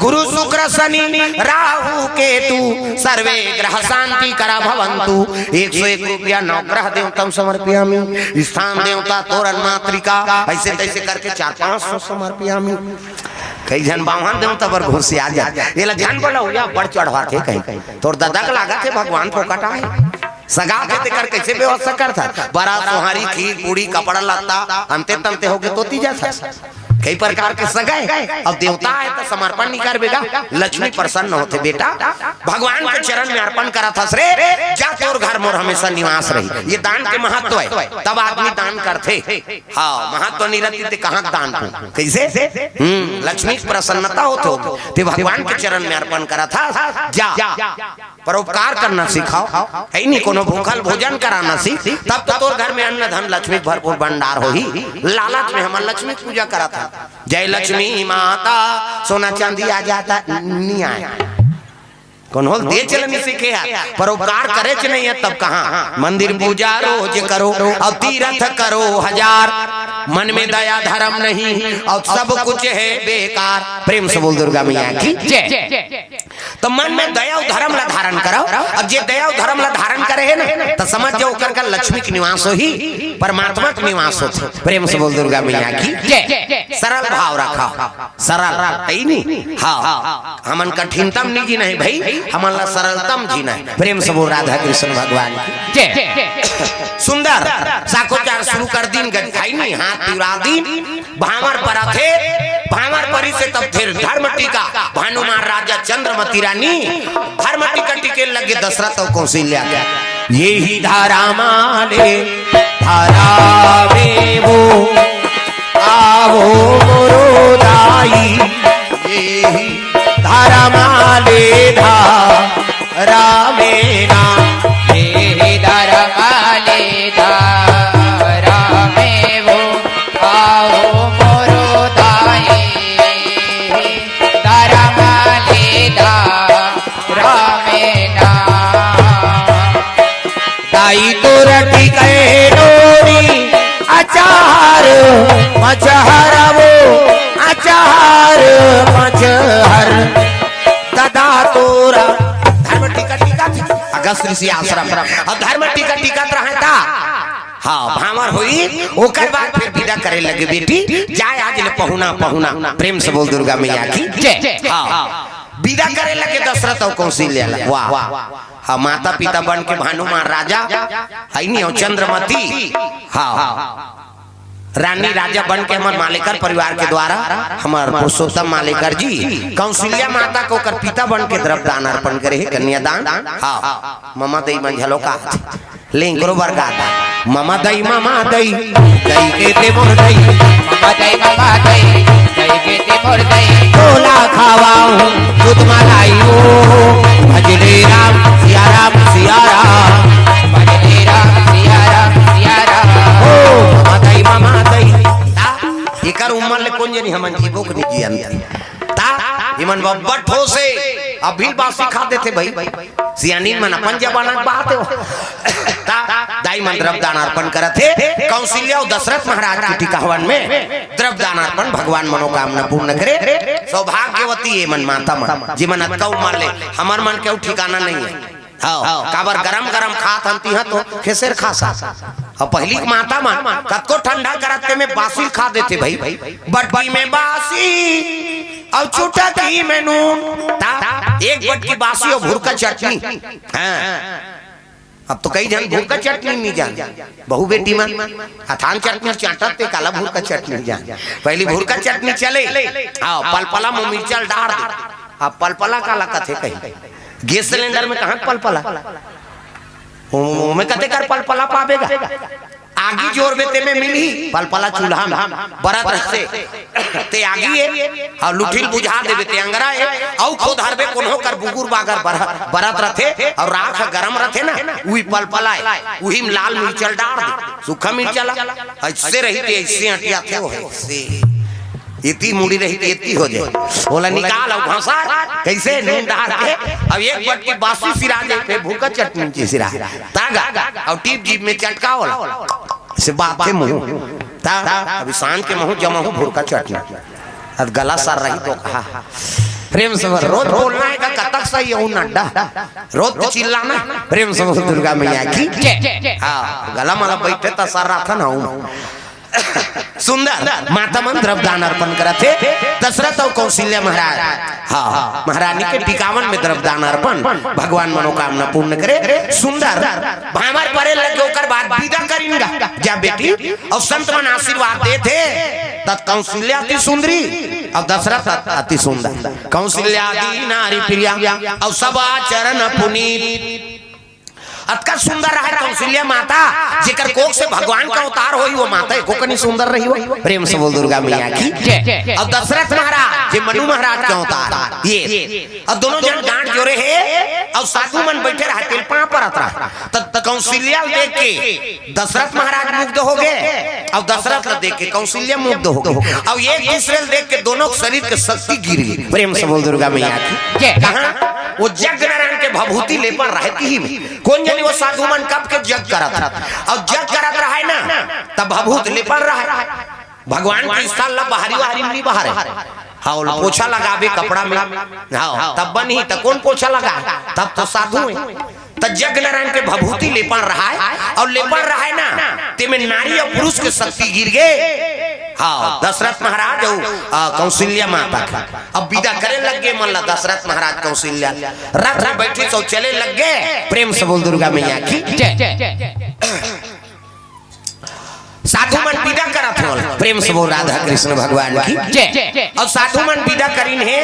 गुरु शुक्र शनि राहु केतु सर्वे ग्रह शांति करा भवंतु। 101 रुपया नवग्रह देवतम समर्पयामि। स्थान देवता तोरण मातृका ऐसे तैसे करके 400-500 समर्पयामि। कई जन बावन देवता पर घुस आ जा ये ला जान बोला हुआ बढ़ चढ़वा थे कहीं तोर दादा का लागा थे भगवान फोकटा है सगा के देकर कैसे व्यवस्था करता बारात सोहारी खीर पूरी कपड़ा लत्ता अंते तंते होके तोती जाता कई प्रकार के सगाए। अब देवता है तो समर्पण नहीं करबेगा, लक्ष्मी प्रसन्न होते बेटा भगवान के चरण में अर्पण करा था श्रे जाके और घर मोर हमेशा निवास रही। ये दान के महत्व है, तब आदमी दान करते। हाँ महत्व नहीं रहती तो कहाँ दान कैसे लक्ष्मी की प्रसन्नता होते ते भगवान के चरण में अर्पण करा था। जा परोपकार करना सिखाओ, है नहीं कोनो भूखल भोजन कराना सीख, तब तो तोर घर में अन्न धन लक्ष्मी भरपूर भंडार हो ही। लालच में हम लक्ष्मी पूजा करा था। जय लक्ष्मी माता सोना चांदी आ जाता नहीं आया कौन हो दे चलनी सीखे है परोपकार करे च नहीं है तब कहाँ मंदिर पूजा रोज करो और तीर्थ करो हजार मन में दया धर्म नहीं और सब कुछ है बेकार। प्रेम से बोल दुर्गा मैया की जय। तो मन में दया और धर्म ला धारण करो। अब जे दया और धर्म ला धारण करे है ना तो समझ जाओ कर लक्ष्मी के निवास हो ही परमात्मा के निवास होते। प्रेम से बोल दुर्गा मैया की जय। सरल भाव रखा सरल है नहीं। हाँ हमन कठिनतम नहीं जीना है भाई, हमारा सरलतम जीना है। प्रेम से बोल राधा कृष्ण भगवान की जय। सुंदर साकोचार शुरू कर दिन गई नहीं हाथ तिरा दिन भावर परा थे भावर परी से तब फिर धर्म टीका भानुमान राजा चंद्रमती रानी धर्म टीका टीके लगे दशरथ और कौशल्या ये ही धारा माले धारा में वो आवो मोरो दाई ये ही धारा माले धारा में ना ये धारा माले धारा में वो आओ मोरो दाई धारा माले धारा में ना दाई तो रटी गए डोरी अचार मचहर वो अचार मचहर दादा तोरा धर्म टीका टीका अगस्त ऋषि आश्रम अब धर्म टीका टीका रहता। हाँ भावर हुई ओकर बाद फिर विदा करे लगे बेटी जाए आज ले पहुना पहुना। प्रेम से बोल दुर्गा मैया की जय। हाँ विदा करे लगे दशरथ और कौशल्या वाह हाँ माता पिता बन के भानुमान राजा है नहीं और चंद्रमती हाँ रानी राजा बन के हमारे मालेकर परिवार के द्वारा हमारे पुरुषोत्तम मालेकर जी कौशल्या माता को कर पिता बन के द्रव्यदान अर्पण करे कन्यादान। हाँ ममा दई मन झलो का लेंगरो वर्गा ममा दई दई के ते मोर दई ममा दई दई के ते मोर दई तोला खावाऊं दूध मलाई ओ भजले राम सिया राम भजले राम सिया राम ओ मामा दई एकर उम्र ले कोन जनी हमन जीवो के नहीं जियन ता इमन बब्बट हो से अभी बासी खाते थे भाई सियानी मन अपन जबाना बात हो ता दाई मन द्रव्यदान अर्पण करते कौशल्या और दशरथ महाराज की टीका हवन में द्रव्यदान अर्पण भगवान मनोकामना पूर्ण करे। सौभाग्यवती है मन माता मन जी मन अतका उम्र ले हमर मन के ठिकाना नहीं है। हाँ काबर गरम गरम खात हंती है तो खेसेर खा सा और पहली माता मन कतको ठंडा करत के में बासी खा देते भाई बटकी में बासी और छूटा घी में नून एक बटकी बासी और भुरका चटनी। हाँ अब तो कई जन भुरका चटनी नहीं जान बहु बेटी मन अथान चटनी चाटत ते काला भुरका चटनी जान पहली भुरका चटनी चले। हाँ पलपला में मिर्चल डाल दे अब पलपला काला कथे कही गैस सिलेंडर में कहाँ पलपला में कते कर पलपला पावेगा आगी जोर बेते में मिली पलपला चूल्हा में बरत रहते ते आगी है और लुठिल बुझा देवे ते अंगरा है औ खो धरबे कोनो कर बुगुर बागर बरत रहते और राख गरम रहते ना वही पलपला है वही में लाल मिर्चल डाल दे सूखा मिर्चला ऐसे रही ते ऐसे हटिया थे हो ऐसे इतनी मुड़ी रही थी इतनी हो जाए बोला निकाल और घसा कैसे नून डाल के अब एक बट की बासी सिरा दे पे भूखा चटनी की सिरा तागा और टीप जीप में चटका होला से बात के मुंह ता अभी शान के मुंह जमा हो भूखा चटनी अब गला सर रही तो कहा प्रेम से रोज बोलना है का कतक सही है नड्डा रोज चिल्लाना प्रेम से दुर्गा मैया की हां गला माला बैठे ता सर रहा था ना सुंदर माता मन द्रव्यदान अर्पण करते दशरथ और कौशल्या महाराज हाँ महारानी के टिकावन में द्रव्यदान अर्पण भगवान मनोकामना पूर्ण करे। सुंदर हमारे परे लगे होकर बाद विदा करेंगा जा बेटी और संत मन आशीर्वाद दे थे तत् कौशल्या अति सुंदरी और दशरथ अति सुंदर कौशल्या आदि नारी प्रिया और सब आचरण पुनीत अतका सुंदर रहा कौशल्या माता जेकर कोख से भगवान का अवतार होई वो माता एको कनी सुंदर रही हो। प्रेम से बोल दुर्गा मैया की। और दशरथ महाराज जे मनु महाराज का अवतार ये और दोनों जन गांठ जोड़े है और साधु मन बैठे रहा तिल पां पर अतरा तब कौशल्या देख के दशरथ महाराज मुग्ध हो गए और दशरथ देख के कौशल्या मुग्ध हो गए और एक दूसरे देख के दोनों शरीर के शक्ति गिर गई। प्रेम से बोल दुर्गा मैया की। कहां वो जग नारायण के भभूति ले पर रहती ही में कौन जानी वो साधु मन कब के जग करत और जग करत रहा है ना तब भभूत ले पर रहा है भगवान के स्थान ला बाहरी बाहरी नहीं बाहर है हाँ पोछा लगावे कपड़ा में हाँ तब बनी तब कौन पोछा लगा तब तो साधु है तब जग नारायण के भभूति लेपन रहा है और लेपन रहा है ना ते में नारी और पुरुष के शक्ति गिर गए। हाँ दशरथ महाराज और कौशल्या माता अब विदा करे लग गए मन दशरथ महाराज कौशल्या रथ में बैठे तो चले लग गए। प्रेम से बोल दुर्गा मैया की। साधु मन विदा करा था प्रेम से बोल राधा कृष्ण भगवान की। और साधु मन विदा करीन है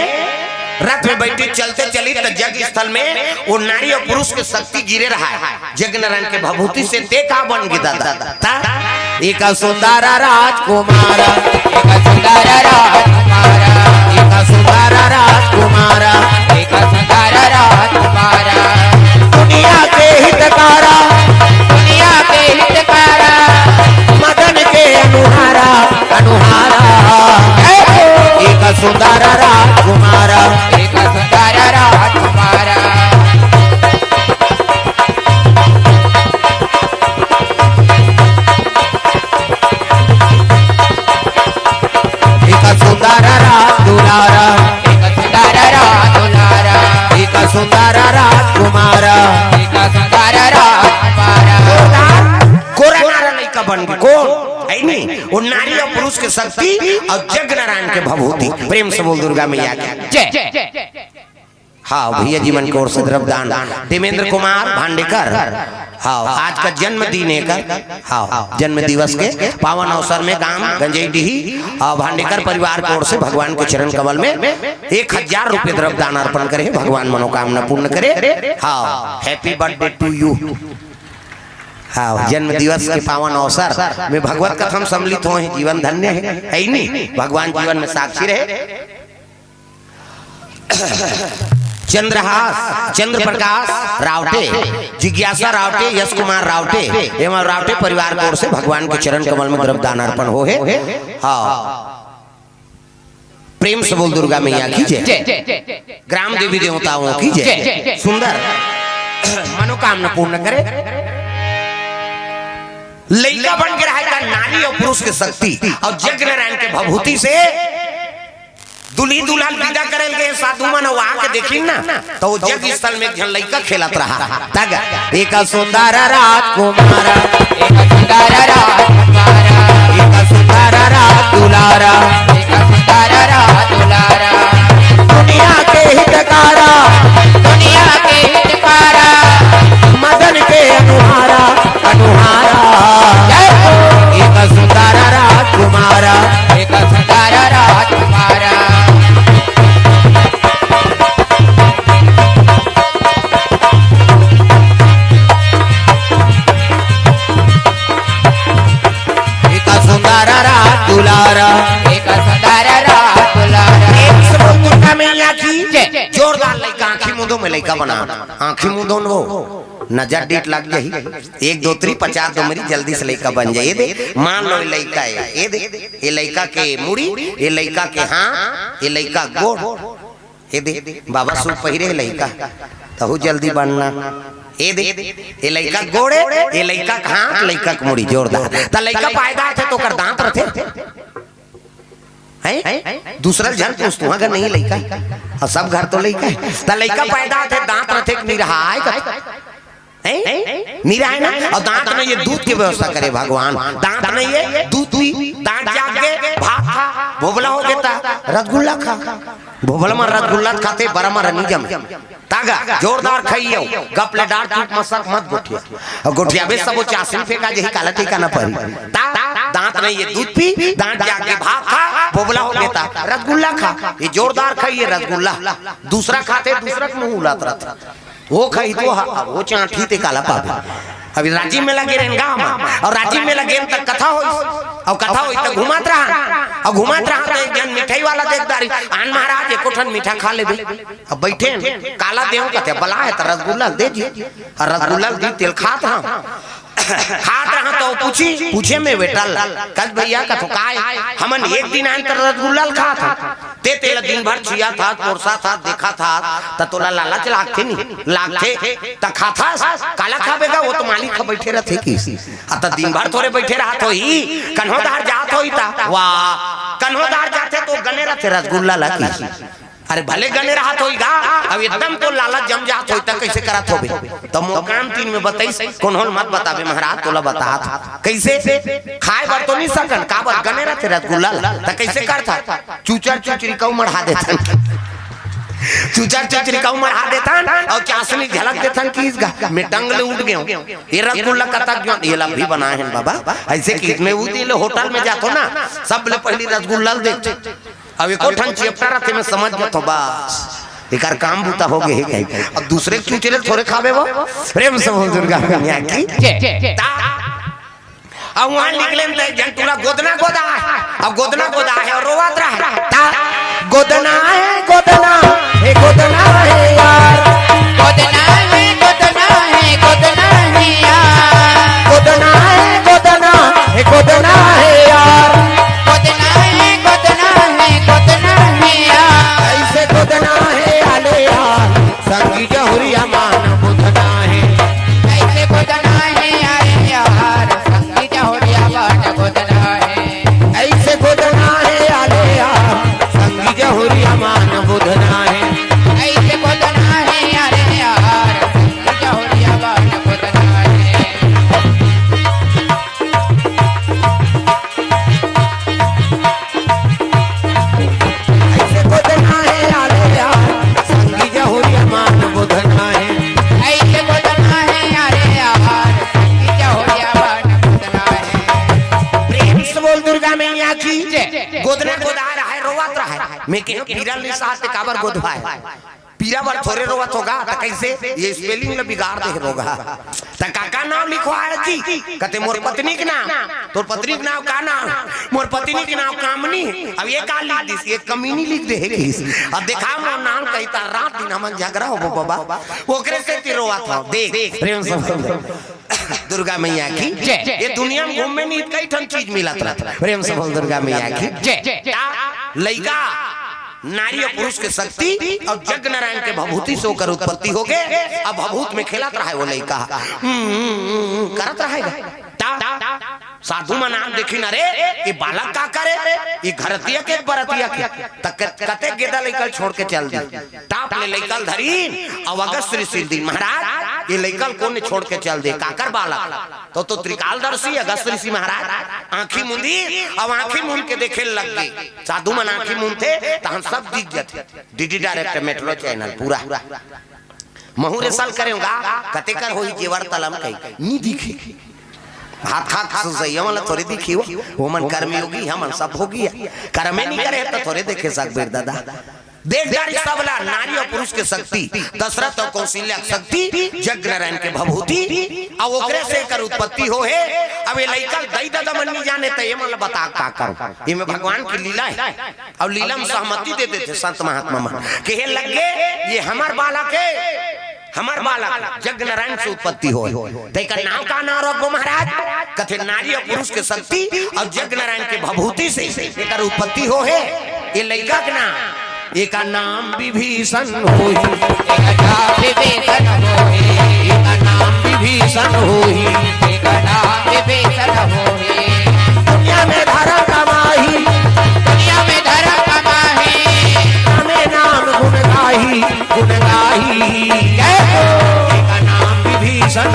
रथ में बैठे चलते चली तो जग स्थल में वो नारी और पुरुष के शक्ति गिरे रहा है जग नारायण के भभूति से देखा बन गया दादा एक सुंदर राजकुमार एक सुंदर राजकुमार एक सुंदर राजकुमार एक सुंदर राजकुमार दुनिया के हितकारा दुनिया के हितकारा मदन के अनुहारा अनुहारा एक सुंदर राजकुमार एक सुंदर राजकुमार दुलारा एक सुंदर राजकुमार एक सुंदर राजकुमार एक सुंदर राजकुमार कोरा नारा लड़का बन गया कौन है नहीं वो नारी और पुरुष के शक्ति और जग नारायण के भभूति। प्रेम से बोल दुर्गा मैया की। हाँ भैया जीवन की ओर से द्रव्यदान देवेंद्र कुमार भांडेकर हाँ आज का जन्मदिन है हाँ जन्म दिवस के पावन अवसर में गांव गंजेडी भांडेकर परिवार की ओर से भगवान के चरण कमल में 1000 रुपए द्रव्यदान अर्पण करे भगवान मनोकामना पूर्ण करे। हाँ हैप्पी बर्थडे टू यू। हाँ जन्म दिवस के पावन अवसर में भगवत कथम सम्मिलित हो जीवन धन्य है ही नहीं भगवान जीवन में साक्षी रहे। चंद्रहास चंद्र प्रकाश रावटे जिज्ञासा रावटे यश कुमार रावटे एवं रावटे परिवार की ओर से भगवान के चरण कमल में द्रव्यदान अर्पण हो है। हाँ प्रेम से बोल दुर्गा मैया की जय। ग्राम देवी देवताओं की जय। सुंदर मनोकामना पूर्ण करे। लड़का बन के रहेगा नारी और पुरुष की शक्ति और जग नारायण के भभूति से दुल्ही दुल्हन विदा करल गए साधु मन वहां के देखी ना तो वो जग स्थल में एक लड़का खेलत रहा तगा एक सुंदर राजकुमार एक सुंदर राजकुमार एक सुंदर राजदुलारा एक सुंदर राजदुलारा दुनिया के हितकारा दुनिया के हितकारा मदन के अनुहारा अनुहारा एक सुंदर राजकुमार एक सुंदर राजकुमार दुलारा एक सुंदर राजदुलारा एक सब दुर्गा मैया की जोरदार लड़का आंखी मुंदों में लड़का बना आंखी मुंदों वो नजर डेट लग गई 1 2 3 50 दो मेरी जल्दी से लड़का बन जाए। ये दे मान लो ये लड़का है ये दे ये लड़का के मुड़ी ये लड़का के हाँ ये लड़का गोड़ ये दे बाबा सूट पहिरे लड़का तहु जल्दी बनना ये दे ये लड़का गोड़े ये लड़का हाथ लड़का के मुड़ी जोरदार त लड़का पैदा थे तो कर दांत रथे हैं दूसरा जन पूछतू अगर नहीं लड़का और सब घर तो लड़का है त लड़का पैदा थे दांत रथे नहीं रहा है नीरा है ना, और दांत में ये दूध की व्यवस्था करे भगवान। दांत नहीं है, दूध पी, दांत जाग के भात खा, भोबला हो गया रसगुल्ला खा, भोबला में रसगुल्ला खाते बड़ा में रनीजम तागा जोरदार खाइयो, गपले डार चूप मसक मत गोठिया, और गोठिया बे सब चासिन फेंका जही काला टीका ना पड़ी। दांत नहीं है, दूध पी, दांत जाग के भात खा, भोबला हो गया रसगुल्ला खा, ये जोरदार खाइए रसगुल्ला। दूसरा खाते दूसरा मुंह उलात रहता, वो खाई तो वो चाठी ते काला पावे। अभी राजीव में लगे रहेंगे हम, और राजीव में लगे तक कथा हो, और कथा हो तक घुमात रहा, और घुमात रहा तो एक जन मिठाई वाला देखदारी आन महाराज एको ठन मीठा खा ले। अब बैठे काला देव कहते बला है तो रसगुल्ला दे जी, और रसगुल्ला दी तेल खात रहा खात रहा तो पूछे में बेटल कल भैया कथो काय हमन एक दिन आन तर रसगुल्ला खा था ते तेल दिन भर छिया था, कोरसा था, देखा था त तोला लालच लागथे नहीं लागथे त खाता काला खाबेगा, वो तो मालिक बैठे रहथे की त दिन भर थोड़े बैठे रहत होई, कन्होदार जात होई ता वाह कन्होदार जाते तो गने रहथे रसगुल्ला ला की। अरे भले गने रहत होईगा, अब एकदम तो लालच जम जात होई त कैसे करत होबे, तो मोकाम तीन में बताइस कोनहोल मत बताबे महाराज, तोला बतात कैसे खाए बर तो नहीं सकन का बर गने रहते रसगुल्ला त कैसे करता, चूचर चुचरी कौ मढ़ा देथन, चूचर चुचरी कौ मढ़ा देथन, और चासनी झलक देथन कि इस गा में टंगले उठ गयो ये रसगुल्ला कता क्यों ये ला भी बनाए हैं बाबा, ऐसे कि में उदी ले होटल में जातो ना सब ले पहली रसगुल्ला देख, अब एको ठन चेप्टा रहते में समझ गया तो बस एकर काम बूता हो गए है, अब दूसरे चूचरे थोड़े खावे वो प्रेम समझ दुर्गा मैया की अब वहां निकले में जन पूरा गोदना गोदा, अब गोदना गोदा है और रोवात रहा ता गोदना है गोदना हे गोदना है यार, गोदना है गोदना है गोदना है यार, गोदना है गोदना हे गोदना है यार, गोदना है गोदना है गोदना है यार, ऐसे गोदना है आले यार संगी जहुरिया मान बुधना है, ऐसे गोदना है यार यार संगी जहुरिया मान गोदना है, ऐसे गोदना है आले यार संगी जहुरिया मान बुधना है, ऐसे गोदना है यार यार संगी जहुरिया मान गोदना है, ऐसे गोदना है आले यार संगी जहुरिया मान बुधना है, ऐसे गोदना है यार यार संगी जहुरिया मान गोदना है। प्रेम से बोल दुर्गा मैया की गोदना गोदा रहा है रोवात रहा है, मैं के पीरा ले साथ काबर गोदवाए पीरा बर थोड़े रोवत होगा त कैसे ये स्पेलिंग में बिगाड़ दे होगा त काका नाम लिखवाए जी कहते मोर पत्नी के नाम, तोर पत्नी के नाम का नाम, मोर पत्नी के नाम कामनी, अब ये का लिख दिस ये कमीनी लिख दे अब देखा मोर नाम कहता रात दिन हमन झगड़ा हो बाबा ओकरे से ती रोवत हो देख प्रेम से दुर्गा मैया की ये दुनिया में घूमने नहीं कई ठन चीज मिलत रहता, प्रेम से बोल दुर्गा मैया की लइका नारी और पुरुष के शक्ति और जग नारायण के भभूति से होकर उत्पत्ति हो गए, अब भभूत में खेलत रहा है वो लइका करत रहेगा, साधु में नाम देखी ना रे ये बालक का करे ये घरतिया के बरतिया के कते गेदा लेकर छोड़ के चल दी टाप ले लेकर धरी अब अगस्त ऋषि दिन महाराज ये लेकर कोने छोड़ के चल दे काकर बालक तो त्रिकालदर्शी अगस्त ऋषि महाराज आंखी मुंदी अब आंखी मुंद के देखे लग गई, साधु मन आंखी मुंद थे तो हम सब दिख जाते डीडी डायरेक्ट मेट्रो चैनल पूरा महुरे साल करेगा कते कर होई जेवर तलम कई नी दिखे हाथ हाथ सही हमला थोड़ी दिखी वो मन कर्मी होगी हमन सब होगी कर्मे नहीं करे तो थोड़े देखे सकबेर दादा देख जारी सबला नारी और पुरुष के शक्ति दशरथ और कौशल्या शक्ति जग नारायण के भभूति और ओकरे से कर उत्पत्ति हो है, अब ये लइका दई दादा मन नहीं जाने तो ये मन बता का करूं, ये में भगवान की लीला है और लीला में सहमति दे देते संत महात्मा मन के हे लग गए ये हमार बालक है, हमार बालक जग नारायण से उत्पत्ति हो तेकर नाम का नाम रखो महाराज कथे नारी और पुरुष के शक्ति और जग नारायण के भभूति से एकर उत्पत्ति हो है, ये लइका के नाम एका नाम विभीषण होई, एका नाम विभीषण होई, एका नाम विभीषण होई, एका नाम विभीषण होई, दुनिया में धर्म कमाही, दुनिया में धर्म कमाही, हमें नाम गुण गाही, जय हो एका नाम विभीषण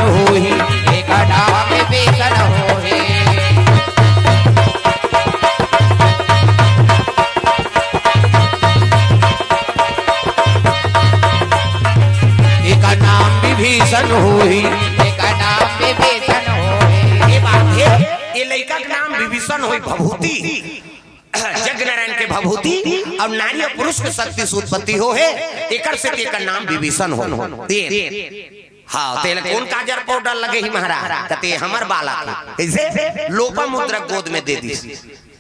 और नारी और पुरुष के शक्ति से उत्पत्ति हो है एकर से एकर नाम विभीषण हो हाँ तेल कौन काजर पाउडर लगे ही महाराज कहते हमर बाला कैसे लोपा मुद्रा गोद में दे दी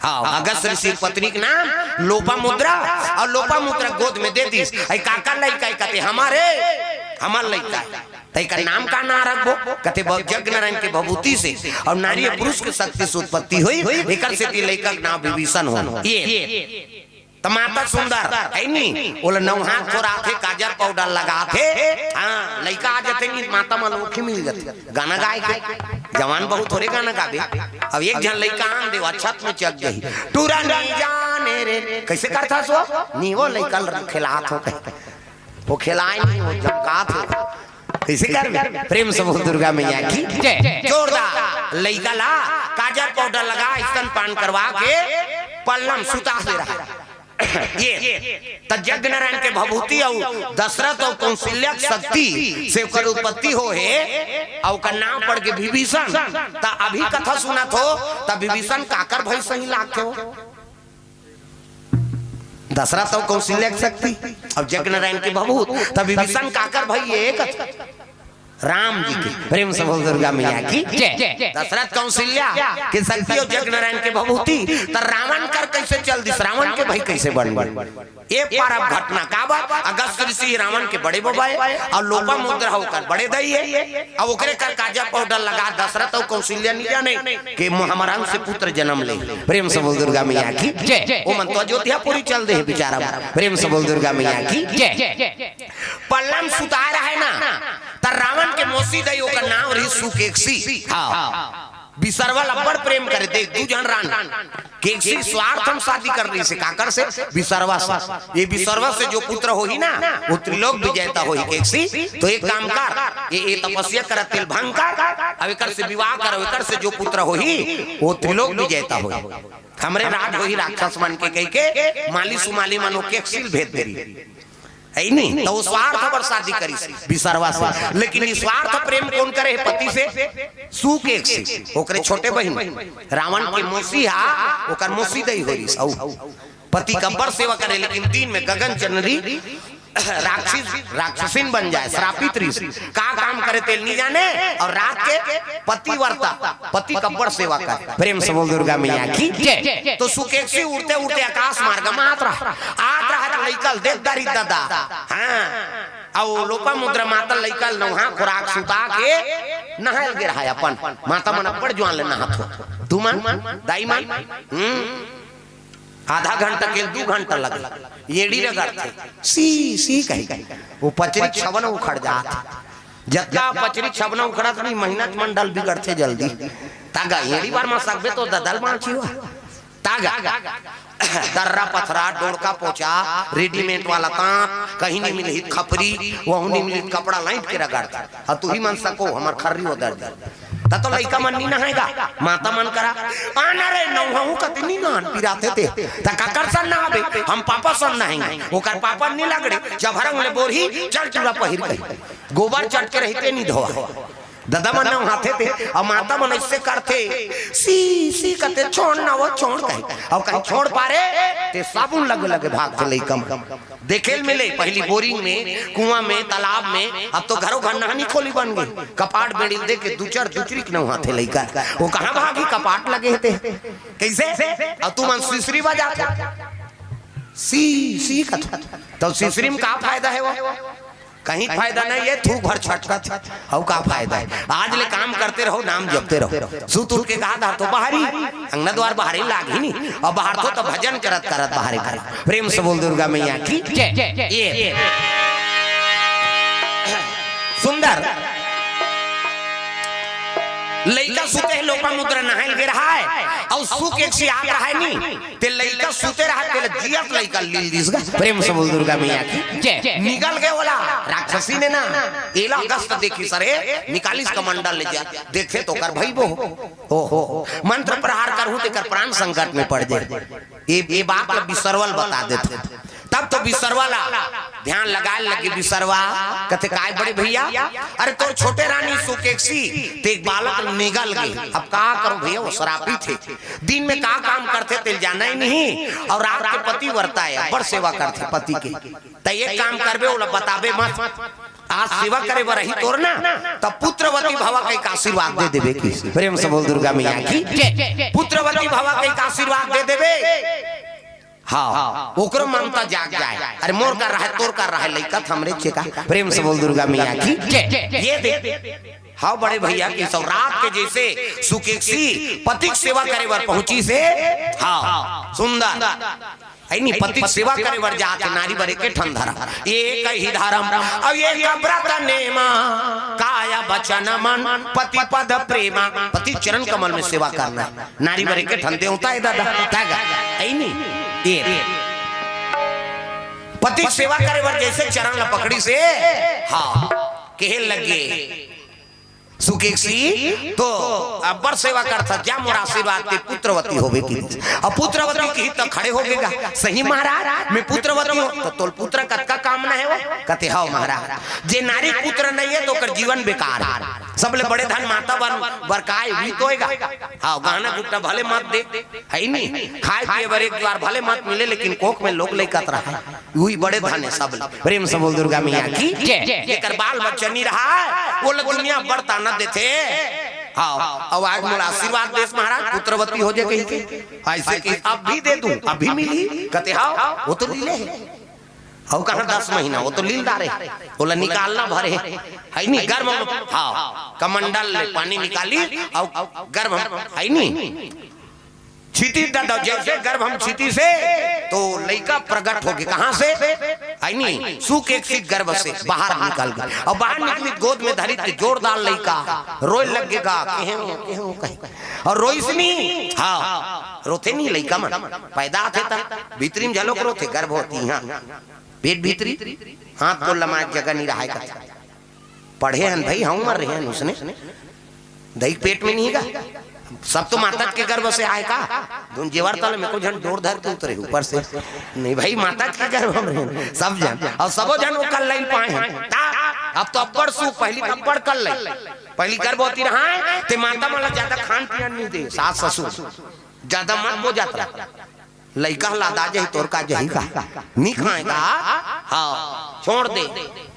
हाँ अगस्त ऋषि पत्नी के नाम लोपा मुद्रा और लोपा मुद्रा गोद में दे दी काका लड़का कहते हमारे हमार लड़का तैका नाम का ना रखबो कहते यज्ञ नारायण के भभूति से और नारी पुरुष के शक्ति से उत्पत्ति हुई एकर से लड़का के नाम विभीषण हो ये टमाटर सुंदर है नी बोले नौहा थोड़ा थे काजर पाउडर लगा थे हाँ लड़का आ जाते नहीं माता मनोखी मिल जाती गाना गाए के जवान बहुत थोड़े गाना गावे अब एक जन लड़का आन दे छत में चक गई टूरा नहीं जाने रे कैसे करता सो नहीं वो लड़का खिलात हो वो खिलाए नहीं वो जमकात हो कैसे कर प्रेम से बोल दुर्गा मैया की जोरदार लड़का ला काजर पाउडर लगा स्तन पान करवा के पल्लम सुता दे रहा ये यज्ञ नारायण के भभूति और दशरथ और कौशल्या शक्ति से ओकर उत्पत्ति हो है और ओकर नाम पड़ के विभीषण ता अभी कथा सुनत हो तब विभीषण काकर भाई सही लागते हो दशरथ और कौशल्या शक्ति और यज्ञ नारायण के भभूत तब विभीषण काकर भाई एक राम जी की प्रेम से बोल दुर्गा मैया की दशरथ कौशल्या के शक्ति और यज्ञ नारायण के भभूति तो रावण कर कैसे चल दिस रावण के भाई कैसे बन ये पार घटना का बात अगस्त ऋषि रावण के बड़े बबाए और लोपा मुद्रा होकर बड़े दई है अब ओकरे कर काजर पाउडर लगा दशरथ और कौशल्या नहीं जाने कि हमारा से पुत्र जन्म ले प्रेम से बोल दुर्गा मैया की वो मन तो अयोध्यापुरी चल दे बेचारा प्रेम से बोल दुर्गा मैया की पल्लम सुता रहा है ना तर रावण के मोसी दई ओकर नाम रही सुकेक्सी हां बिसरवा लब्बड़ प्रेम करे देख दू जन रान केक्सी स्वार्थम शादी कर रही से काकर से बिसरवा से ये बिसरवा से जो पुत्र होही ना वो त्रिलोक विजेता होही केक्सी तो एक काम कर ये तपस्या कर तिल भंग कर अब एकर से विवाह कर एकर से जो पुत्र होही वो त्रिलोक विजेता होही हमरे राज होही राक्षस मन के कह के माली सुमाली मनो केक्सी भेज देरी है नहीं तो स्वार्थ पर शादी करी बिसरवा से लेकिन निस्वार्थ प्रेम कौन करे पति से सुकेक से ओकरे छोटे बहन रावण के मौसी हा ओकर मौसी दई होरी पति कब्बर सेवा करे लेकिन दिन में गगन चंद्री राक्षसीन बन जाए श्रापित ऋषि का काम करे तेल नहीं जाने और रात के पति वर्ता पति कब्बर सेवा कर प्रेम से बोल दुर्गा मैया की तो सुकेक्सी उड़ते उड़ते आकाश मार्ग में आत रहा लइकल देख दारी दादा हाँ और लोपा मुद्रा माता लइकल नौहा खुराक सुता के नहाल गिर है अपन माता मन अब्बड़ ज्वान ले नहात तू मन दाई मन आधा घंटा के 2 घंटा लगल येड़ी रगड़ थे सी कही वो पचरी छवन उखड़ जात जत्ता पचरी छवन उखड़त नहीं महीना मंडल बिगड़ते जल्दी तागा येड़ी बार में सकबे तो ददल मांची हुआ तागा दर्रा पथरा डोड़का पोचा रेडीमेड वाला काम कहीं नहीं मिली खपरी वह नहीं मिली कपड़ा लाइट के रगड़ता और तू ही मन सको हमार खर्री हो दर्द तो लइका मन नहीं नहाएगा माता मन करा आना रे नौहू कतनी नहान पिराते थे त काकर सन नहाबे हम पापा सन नहाएंगे ओकर पापा नहीं लगड़े जब हरंग ले बोरही चल चूड़ा पहिर के गोबर चट के रहते नहीं धोआ दादा मन नहाते थे और माता मन ऐसे करते सी करते छोड़ ना वो छोड़ कहीं और कहीं छोड़ पारे ते साबुन लगे भाग के लइका देखेल मिले पहली बोरिंग में कुआं में तालाब में अब तो घरों घर नहानी खोली बन गई कपाट बेड़ी दे के दूचरी के नहा थे लइका वो कहां भागी कपाट लगे थे कैसे और तू मन सीसरी बजाते सी कथा तो सीसरी में का फायदा है वो कहीं फायदा नहीं है थूक भर छटका और का फायदा है आज ले काम करते रहो नाम जपते रहो सूत उठ के कहा था तो बाहरी अंगना द्वार बाहरी लाग ही नहीं और बाहर तो भजन करत बाहरी करा प्रेम से बोल दुर्गा मैया की ये सुंदर लइका सुते लोपा मुद्रा नहाल गिर रहा है और सुख एक से आग रहा है नहीं ते लइका सुते रहा ते जियत लइका लील दिसगा प्रेम से बोल दुर्गा मैया की निकल गए वाला राक्षसी ने ना एला अगस्त देखी सरे निकालिस कमंडल ले जा देखे तो कर भाई वो ओहो मंत्र प्रहार करहु ते कर प्राण संकट में पड़ जाए ये बात बिसरवल बता देते तब तो बिसरवाला ध्यान लगा लगे बिसरवा कहते काय बड़े भैया अरे तोर छोटे रानी सुकेक्सी तो एक बालक निगल गए। अब कहा करो भैया वो शराबी थे, दिन में कहा काम करते थे जाना ही नहीं, और रात के पति वर्ता है बड़ सेवा करते पति के। तो ये काम करबे वो बताबे मत, आज सेवा करे बर रही तोर ना तब पुत्रवती भवा के आशीर्वाद दे देबे की। प्रेम से बोल दुर्गा मैया की पुत्रवती भवा के आशीर्वाद दे देबे। हाँ ओकरो ममता जाग जाए, अरे मोर कर रहा है तोर कर रहा है लइका हमरे चेका। प्रेम से बोल दुर्गा मैया की ये दे। हाँ बड़े भैया की सौरात के जैसे सुकेक्सी पति सेवा करे बर पहुंची से। हाँ सुंदर नहीं पति सेवा करे बर जात नारी बरे के ठंडरा एक ही धर्म और ये व्रत नेमा काया वचन मन पति पद प्रेमा। पति चरण कमल में सेवा करना नारी बरे के ठंडे होता है दादा नहीं ये पति सेवा करे बर जैसे चरण ल पकड़ी से। हाँ कहे लगे सुकेक्सी तो अब्बर सेवा करता जा मोर आशीर्वाद के पुत्रवती होवे की। अब पुत्रवती की तो खड़े हो गएगा सही महाराज मैं पुत्रवती हो तो तोल पुत्र का काम ना है वो कहते हाँ महाराज जे नारी पुत्र नहीं है तो कर जीवन बेकार। सबले बड़े धन माता बरकाय हुई तो होएगा। हाँ गहना गुट्टा भले मत दे है नहीं, खाए पिए बर एक बार भले मत मिले लेकिन कोख में लोग लेकत रहा वही बड़े धन है सब। प्रेम से बोल दुर्गा मैया की एकर बाल बच्चा नहीं रहा वो दुनिया बढ़ता न देते। हाँ अब आज मोर आशीर्वाद देश महाराज पुत्रवती हो जाए कहीं के ऐसे कि अब भी दे दूं अब भी मिली कहते हाँ वो तो लीले है। और कहा 10 महीना वो तो लीलदार है बोला निकालना भरे है नहीं गर्भ। हाँ कमंडल पानी निकाली और गर्भ है नहीं छीती दादा जैसे गर्भ हम छीती से तो लड़का प्रकट हो गया कहां से आई नहीं सुकेक्सी गर्भ से बाहर निकल गया और बाहर निकली गोद में धरी थी जोरदार लड़का रोए लगेगा और रोइसनी। हाँ रोते नहीं लड़का मन पैदा थे तब भीतरी में झलोक रोते गर्भ होती यहाँ पेट भीतरी हाथ तो लमा जगह नहीं रहा पढ़े हैं भाई हम मर रहे हैं उसने दही पेट में नहीं गा सब तो माता के गर्भ से आए का दोन जेवर तल में को जन जोर धर के उतरे ऊपर से नहीं भाई माता के गर्भ में सब जन और सबो जन वो कल लाइन पाए हैं। अब तो अब्बड़ सुख पहली अब्बड़ कल लाइन पहली गर्भवती रहा ते माता मला ज्यादा खान पियन नहीं दे सास ससुर ज्यादा मन हो जाता लइका लादा जही तोर का जही का नहीं खाएगा। हाँ छोड़ दे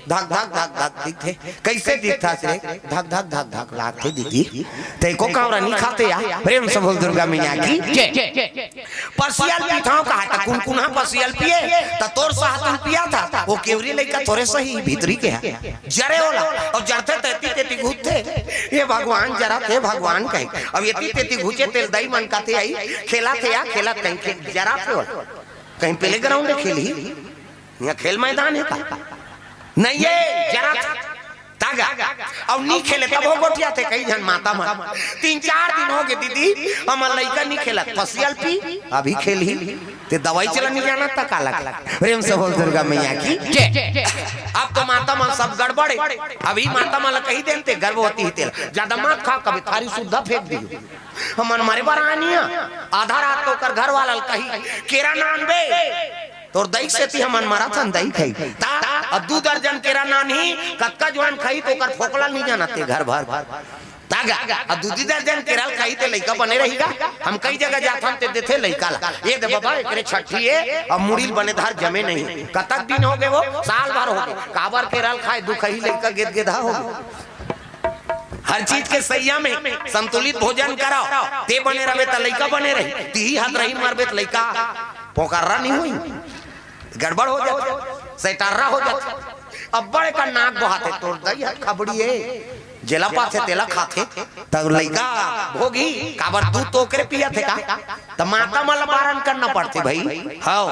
धक धक धक धक दिखे कैसे दिखता से धक धक धक धक लाते दीदी ते को कावरा नहीं खाते या। प्रेम से बोल दुर्गा मैया की परसियल पीठाओ कहा था कुनकुना परसियल पिए त तोर साहतन पिया था वो केवरी लइका थोड़े सही भीतरी के जरे होला और जरते तेती तेती घुते ये भगवान जरा थे भगवान कहे अब येती तेती घुचे तेल दही मन काते आई खेला थे या खेला कहीं जरा थे कहीं प्ले ग्राउंड खेली यहाँ खेल मैदान है का नहीं ये जरा तागा अब नहीं खेले तब हो गोटिया थे कई जन माता मां 3-4 दिन हो गए दीदी हमार लड़का नहीं खेला फसियल पी अभी खेल ही ते दवाई चला नहीं जाना तक अलग। प्रेम से बोल दुर्गा मैया की अब तो माता मां सब गड़बड़े अभी माता मां कही देते गर्भवती ही तेल ज्यादा मत खा कभी थारी शुद्धा फेंक दियो हमन मारे बरानिया आधा रात तो कर घर वाला कही केरा नान बे तोर दही से थी हमन मारा था दही खाई ता अब 2 दर्जन केरा नान ही कक्का जवान खाई तो कर फोकला नहीं जाना ते घर भर तागा अब 2 दर्जन केरा खाई ते लइका बने रहेगा। हम कई जगह जाथन ते देथे लइका ला ये दे बाबा एकरे छठी है अब मुड़ील बने धार जमे नहीं कतक दिन हो गए वो साल भर हो गए काबर केरल खाए दुखही लइका गेद गेधा हो हर चीज के सैया में संतुलित भोजन कराओ ते बने रहे त लइका बने रही ती हाथ रही मारबे त लइका पोकर्रा नहीं हुई गड़बड़ हो जाती सैटारा हो जाती अब बड़े का नाक बहाते तोड़ दई खबड़ी है जेला पाथे तेला खाते तब लइका भोगी काबर दूध तो करे पिया थे का तब माता माला बारन करना पड़ती भाई। हाँ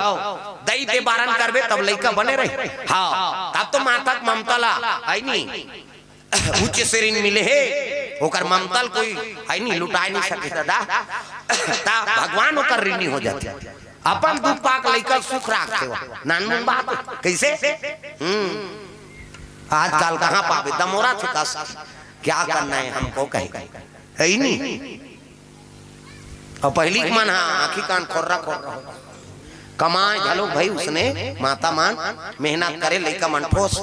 दई ते बारन करबे तब लइका बने रही। हाँ तब तो माता ममता ला आई नहीं उच्च शरीर मिले है ओकर ममतल कोई है नहीं लुटाए नहीं सके दादा ता भगवान ओकर ऋणी हो जाते अपन दूध पाक लइका सुख राखते हो नानमुन बात कैसे आजकल कहाँ पावे दमोरा चुका क्या करना है हमको कहीं है ही नहीं और पहली मन हाँ आखी कान खोर्रा कमाए झलो भाई उसने माता मान मेहनत करे लइका मन ठोस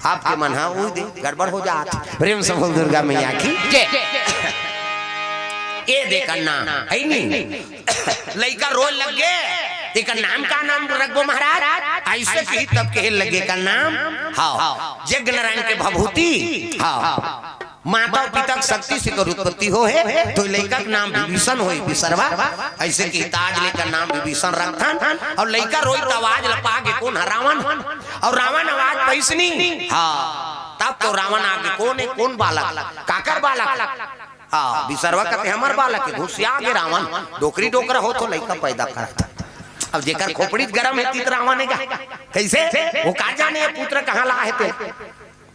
आपके मन हा उई दे गड़बड़ हो जात प्रेम से बोल दुर्गा मैया की ये देखा ना है नहीं लइका रोल लग गए एक नाम का नाम रखबो महाराज ऐसे कही तब कहे लगे का नाम हाँ यज्ञ नारायण के भभूति हाँ माता पिता शक्ति से कर उत्पत्ति हो है तो लड़का का नाम विभीषण हो विसरवा ऐसे की ताज लेकर नाम विभीषण रखन और लड़का रोई तो आवाज लपा के कौन रावण और रावण आवाज पैसनी हाँ तब तो रावण आगे कौन है कौन बालक काकर बालक हाँ विसरवा कहते हमार बालक है घुसिया आगे रावण डोकरी डोकरा हो तो लड़का पैदा करता अब जेकर खोपड़ी गरम है तीत रावण का कैसे वो का जाने पुत्र कहाँ ला है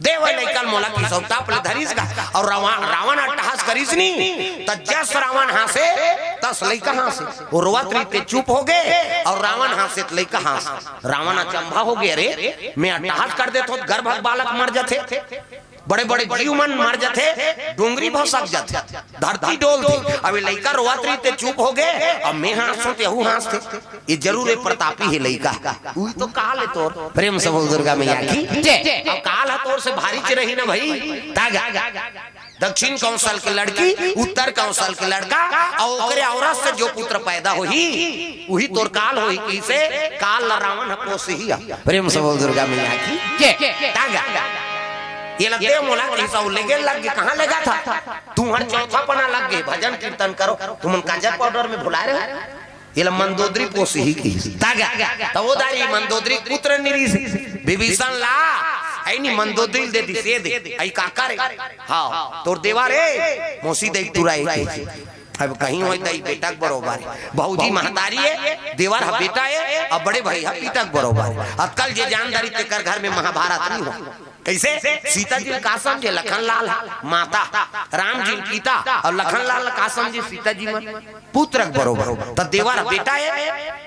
देव लइकल मोला की सौता पले धरिस का और रावण अट्टहास करिस नी त जस रावण हासे तस लइका हासे वो रोवत रीते चुप हो गए और रावण हासे लइका हास रावण अचंभा हो गए रे मैं अट्टहास कर दे तो गर्भवत बालक मर जाते बड़े बड़े जीव मन मर जाते डोंगरी भसक जाते धरती डोलती अब लइका रोवत रीते चुप हो गए अब मैं हासो ते हूं हासते ये जरूर है प्रतापी है लइका उई तो काल है तोर प्रेम से बोल दुर्गा मैया की अब काल है तोर से भारी च रही ना भाई तागा दक्षिण कौशल की लड़की उत्तर कौशल के लड़का और ओकरे औरत से जो पुत्र पैदा होही वही तोर काल होही किसे काल रावण पोसे ही प्रेम से बोल दुर्गा मैया की तागा ये लगते मोला कैसा लगे लग गए कहाँ लगा था तुम्हारे चौथा पना लग गए भजन कीर्तन करो तुम कांजा पाउडर में भुला रहे ये मंदोदरी पोसी ही की तागा तो वो दारी मंदोदरी पुत्र निरीस विभीषण ला ऐनी मंदोदरी दे दी से दे आई काका रे हां तोर देवा रे मोसी दे तुराई अब कहीं होई दई बेटा बरोबर बहुजी महतारी है देवर हा बेटा है अब बड़े भाई हा पिता बरोबर अकल जे जानदारी ते कर घर में महाभारत नहीं हो कैसे सीता जी का समझे लखन लाल माता राम जी पिता और लखन लाल का समझे सीता जी में पुत्र बरोबर तो देवर बेटा है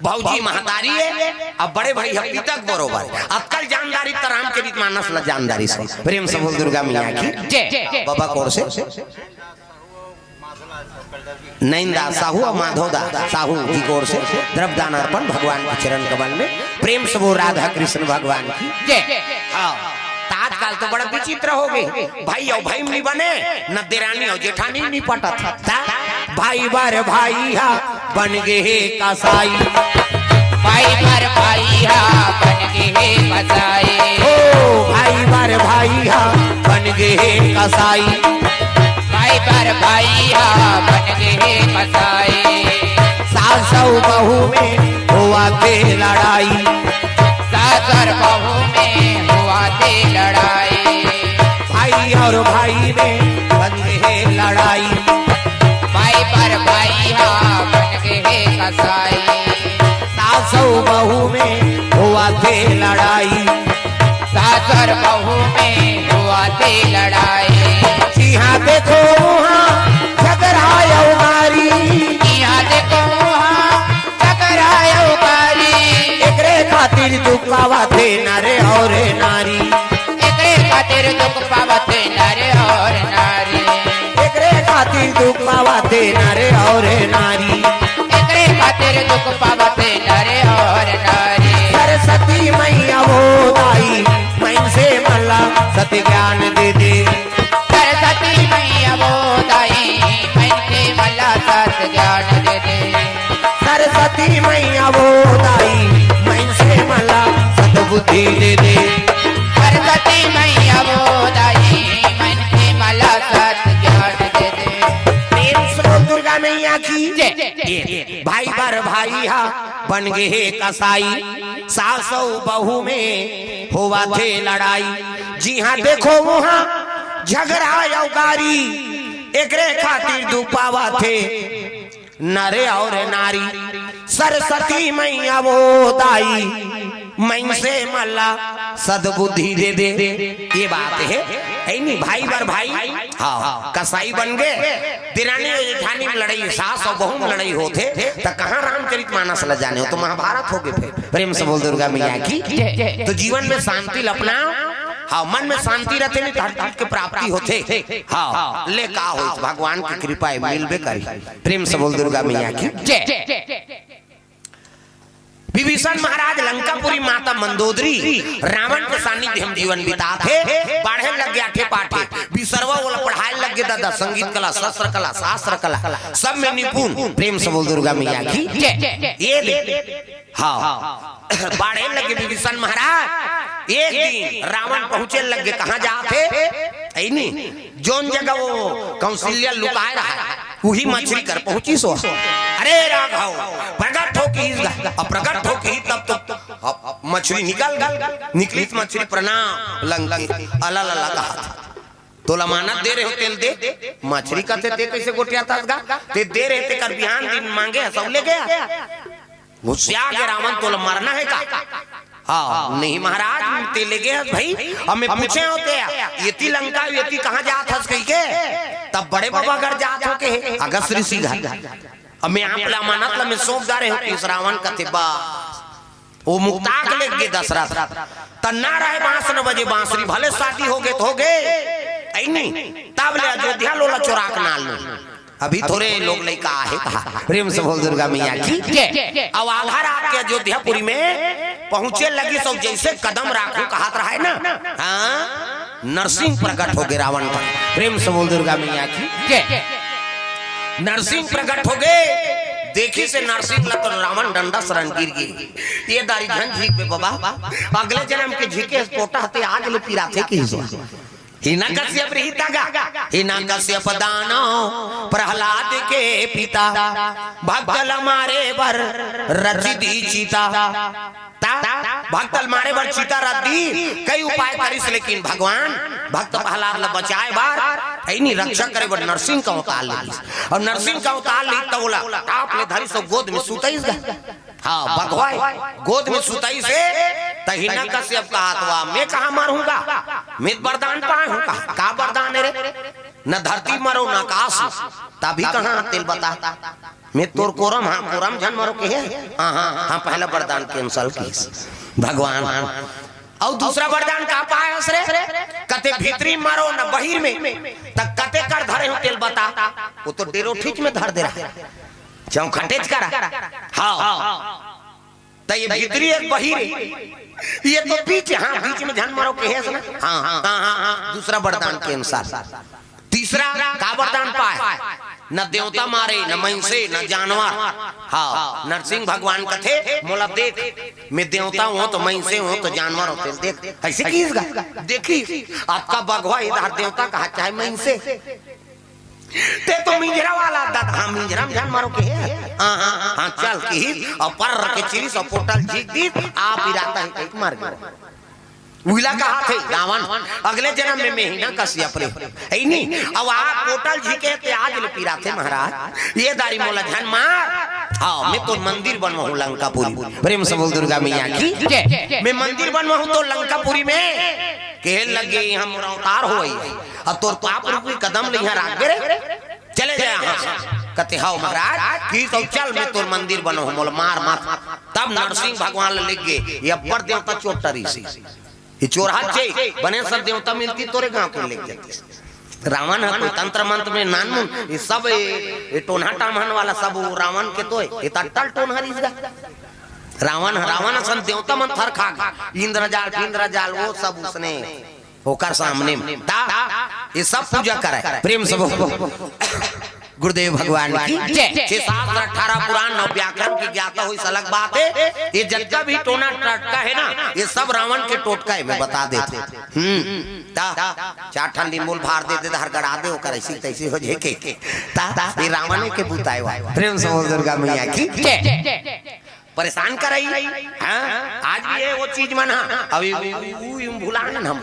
बहुजी महतारी है अब बड़े भाई हकी तक बरोबर अक्कल जानदारी तो राम के रीत मानस ला जानदारी से प्रेम से बोल दुर्गा मैया की बाबा कौर से नैंदा साहू और माधोदा साहू जी की ओर से द्रव्यदान अर्पण भगवान के चरण कमल में प्रेम से वो राधा कृष्ण भगवान की जय हाँ तात्काल तो बड़ा विचित्र हो गए भाई और भाई नहीं बने न देरानी और जेठानी नहीं पटा था भाई बार भाई हा बन गए कसाई भाई बार भाई हा बन गए कसाई ओ भाई बार भाई हा बन गए कसाई भाई पर भाई हा बन गए कसाई सास और बहू में हुआ थे लड़ाई सास और बहू में हुआ थे लड़ाई भाई और भाई में बन गए लड़ाई भाई पर भाई हा बन गए कसाई सास और बहू में हुआ थे लड़ाई सास और बहू में हुआ थे लड़ाई यहाँ देखो वहाँ झगड़ाया उगारी यहाँ देखो वहाँ झगड़ाया उगारी एकरे खातिर दुख पावते नरे और नारी एकरे खातिर दुख पावते नरे और नारी एकरे खातिर दुख पावते नरे और नारी एकरे खातिर दुख पावते नरे और नारी सरस्वती मैया वो दाई मन से मल्ला सत्य ज्ञान दे दे सरस्वती मैया वो दाई मन से मल्ला सत्य ज्ञान दे दे सरस्वती मैया वो दाई मन से मल्ला सद्बुद्धि दे दे सरस्वती मैया वो दाई मन से मल्ला सत्य ज्ञान दे दे प्रेम से दुर्गा मैया की भाई पर भाई हा बन गए कसाई सासौ बहू में हुआ थे लड़ाई जी हाँ देखो वहाँ झगड़ा यौगारी एकरे खातिर दुपावा थे नरे और नारी सरस्वती मैया वो दाई मैं से मल्ला सद्बुद्धि दे दे ये बात है नहीं भाई बर भाई हाँ कसाई बन गए दिरानी और जेठानी में लड़ाई सास और बहू में लड़ाई होते तो कहाँ रामचरित मानस ल जाने हो तो महाभारत हो गए फिर प्रेम से बोल दुर्गा मैया की तो जीवन में शांति अपना हाँ मन में शांति रहते नहीं हर के प्राप्ति होते हाँ ले का हो भगवान की कृपा मिलबे करी प्रेम से बोल दुर्गा मैया की विभीषण महाराज लंकापुरी माता मंदोदरी रावण के सानिध्य हम जीवन बिता थे। पढ़े लग गया थे पाठे विसर्वा वाला पढ़ाए लग गया दादा, संगीत कला, शस्त्र कला, शास्त्र कला सब में निपुण। प्रेम से बोल दुर्गा मैया की ये हाँ पढ़े लगे विभीषण महाराज। एक दिन रावण पहुंचे लगे, कहाँ जाते नहीं जोन जगह वो कौशल्या लुकाए रहा वही मछली कर पहुंची सो। अरे राघव प्रकट हो की प्रकट हो की तब तो मछली निकली मछली प्रणाम लंका अला लला कहा तो लमानत दे रहे हो तेल दे मछली का ते कैसे गोटिया था ते दे रहे थे कर बिहान दिन मांगे सब ले गया गुस्सा के रावण तो मरना है का। हाँ नहीं महाराज ते ले गए भाई हमें पूछे होते ये लंका ये कहाँ जात हस कही के तब बड़े बाबा घर जात हो के अगस्त ऋषि घर हमें आप अमानत में सौंप जा रहे हो इस रावण का थे बस वो मुक्ताक ले गए दशरथ तन्ना रहे 5 बजे बांसुरी भले शादी हो गए तो हो गए नहीं तब ले अयोध्या लोला चोराक नाल अभी थोड़े लोग लड़का है कहा। प्रेम से बोल दुर्गा मैया की। अब आधार आपके अयोध्यापुरी में पहुंचे लगी सब जैसे कदम राखो कहा रहा है ना। हाँ नरसिंह प्रकट हो गए रावण का। प्रेम से बोल दुर्गा मैया की। नरसिंह प्रकट हो गए देखी से नरसिंह तो रावण डंडा शरण गिर गई। ये दारी झन झीक पे बाबा अगले जन्म के झीके पोटा हते आज ले पिरा थे की हिरण्यकश्यप हिरण्यकश्यप दानो प्रहलाद के पिता भक्तल मारे बर रचि दी चीता भक्तल मारे बर चीता रद्दी कई उपाय करिस लेकिन भगवान भक्त प्रहलाद ल बचाए बार नहीं रक्षा करे बर नरसिंह का अवतार ली और नरसिंह का अवतार ली तो बोला आप ले धरी सो गोद में सुतई हाँ भगवान गोद में सुतई से हिरण्यकश्यप का हाथवा मैं कहा मारूंगा मैं वरदान पाए हूँ का वरदान है रे न धरती मरो न आकाश तभी कहाँ तेल बता मैं तोर कोरम हाँ कोरम जन मरो के है हाँ हाँ हाँ पहला वरदान कैंसल की भगवान और दूसरा वरदान का पाए रे कते भीतरी मारो न बहिर में तक कते कर धरे हो तेल बता वो तो डेरो ठीक में धर दे रहा चौखटेज करा हाँ तो ये भीतरी एक बहिर ये तो बीच हाँ बीच में झन मारो के है ना हाँ हाँ हाँ हाँ दूसरा वरदान के अनुसार। तीसरा का वरदान पाए न देवता मारे न महिषे न जानवर। हाँ नरसिंह भगवान का थे मोला देख मैं देवता हूँ तो महिषे हूँ तो जानवर होते देख ऐसे की देखी आपका भगवा इधर देवता कहा चाहे महिषे ते तो मिंजरा वाला दादा हाँ मिंजरा में जान मारो के है हाँ हाँ हाँ चल की और पर के चिरी सो पोर्टल जीत दी आप इरादा है कहीं मार गया विला कहा थे रावण अगले जन्म में हिरण्यकश्यप रे है नहीं अब आप पोर्टल झीके ते आज ले पिरा थे महाराज ये दारी मोला धन मार हाँ मैं तो मंदिर बनवाऊं लंकापुरी। प्रेम से बोल दुर्गा मैया की। मैं मंदिर बनवाऊं तो लंकापुरी में कह लगे हम अवतार हो और तोर पाप रूपी कदम ले यहाँ राख रे चले जाए कहते हाउ महाराज की तो चल मैं तोर मंदिर बनवाऊं मोला मार मत। तब नरसिंह भगवान ले लिख गए ये अब्बर देवता चोटरी से ये चोरहाट चे बने सब देवता मिलती तोरे गांव को लेके जाती। रावण है कोई तंत्र मंत्र में नानमुन ये सब ये टोना टामहन वाला सब रावण के तो ये तट्टल टोनहरी रावण सन देवता मन थर खा इंद्रजाल वो सब उसने होकर सामने ये सब पूजा करे। प्रेम से गुरुदेव भगवान की 618 पुराण 9 व्याकरण की ज्ञाता हुई अलग बात है। ये जितना भी टोना टटका है ना ये सब रावण के टोटका है मैं बता देते। चार ठंडी मूल भार दे हर गड़ा दे होकर ऐसी तैसी हो जाए ये रावण के बुताए हुआ। प्रेम से दुर्गा मैया की परेशान कराई आज भी है वो चीज मन अभी भूला हम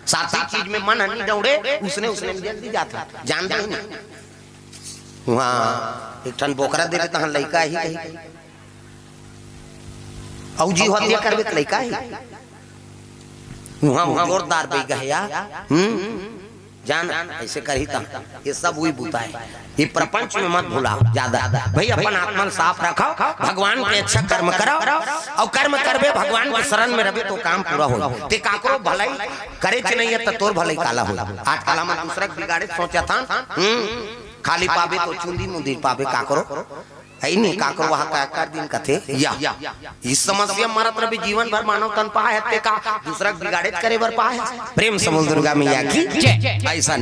साथ चीज में मन नहीं दौड़े उसने जल्दी जाता जानते ही नहीं वहाँ एक ठन बोकरा दे देता हन लड़का ही कहीं औ जी हत्या करबे त लड़का ही वहाँ जोरदार बे गया जान ऐसे करही ता ये सब वही बुता है। ये प्रपंच में मत भूलाओ ज्यादा भाई अपन आत्मा साफ रखो भगवान के अच्छा कर्म करो और कर्म करबे भगवान के शरण में रहे तो काम पूरा हो। ते काकरो भलाई करे के नहीं है तो तोर भलाई काला हो। आज काला में दूसरा बिगाड़े सोचा था खाली पावे तो चुंदी मुंदी पावे काकरो है नहीं काकर वहाँ का दिन का थे या इस समस्या मरत रवि जीवन भर मानव तन पाए ते का दूसरा बिगाड़े करे बर पाए प्रेम समूल दुर्गा मैया की ऐसा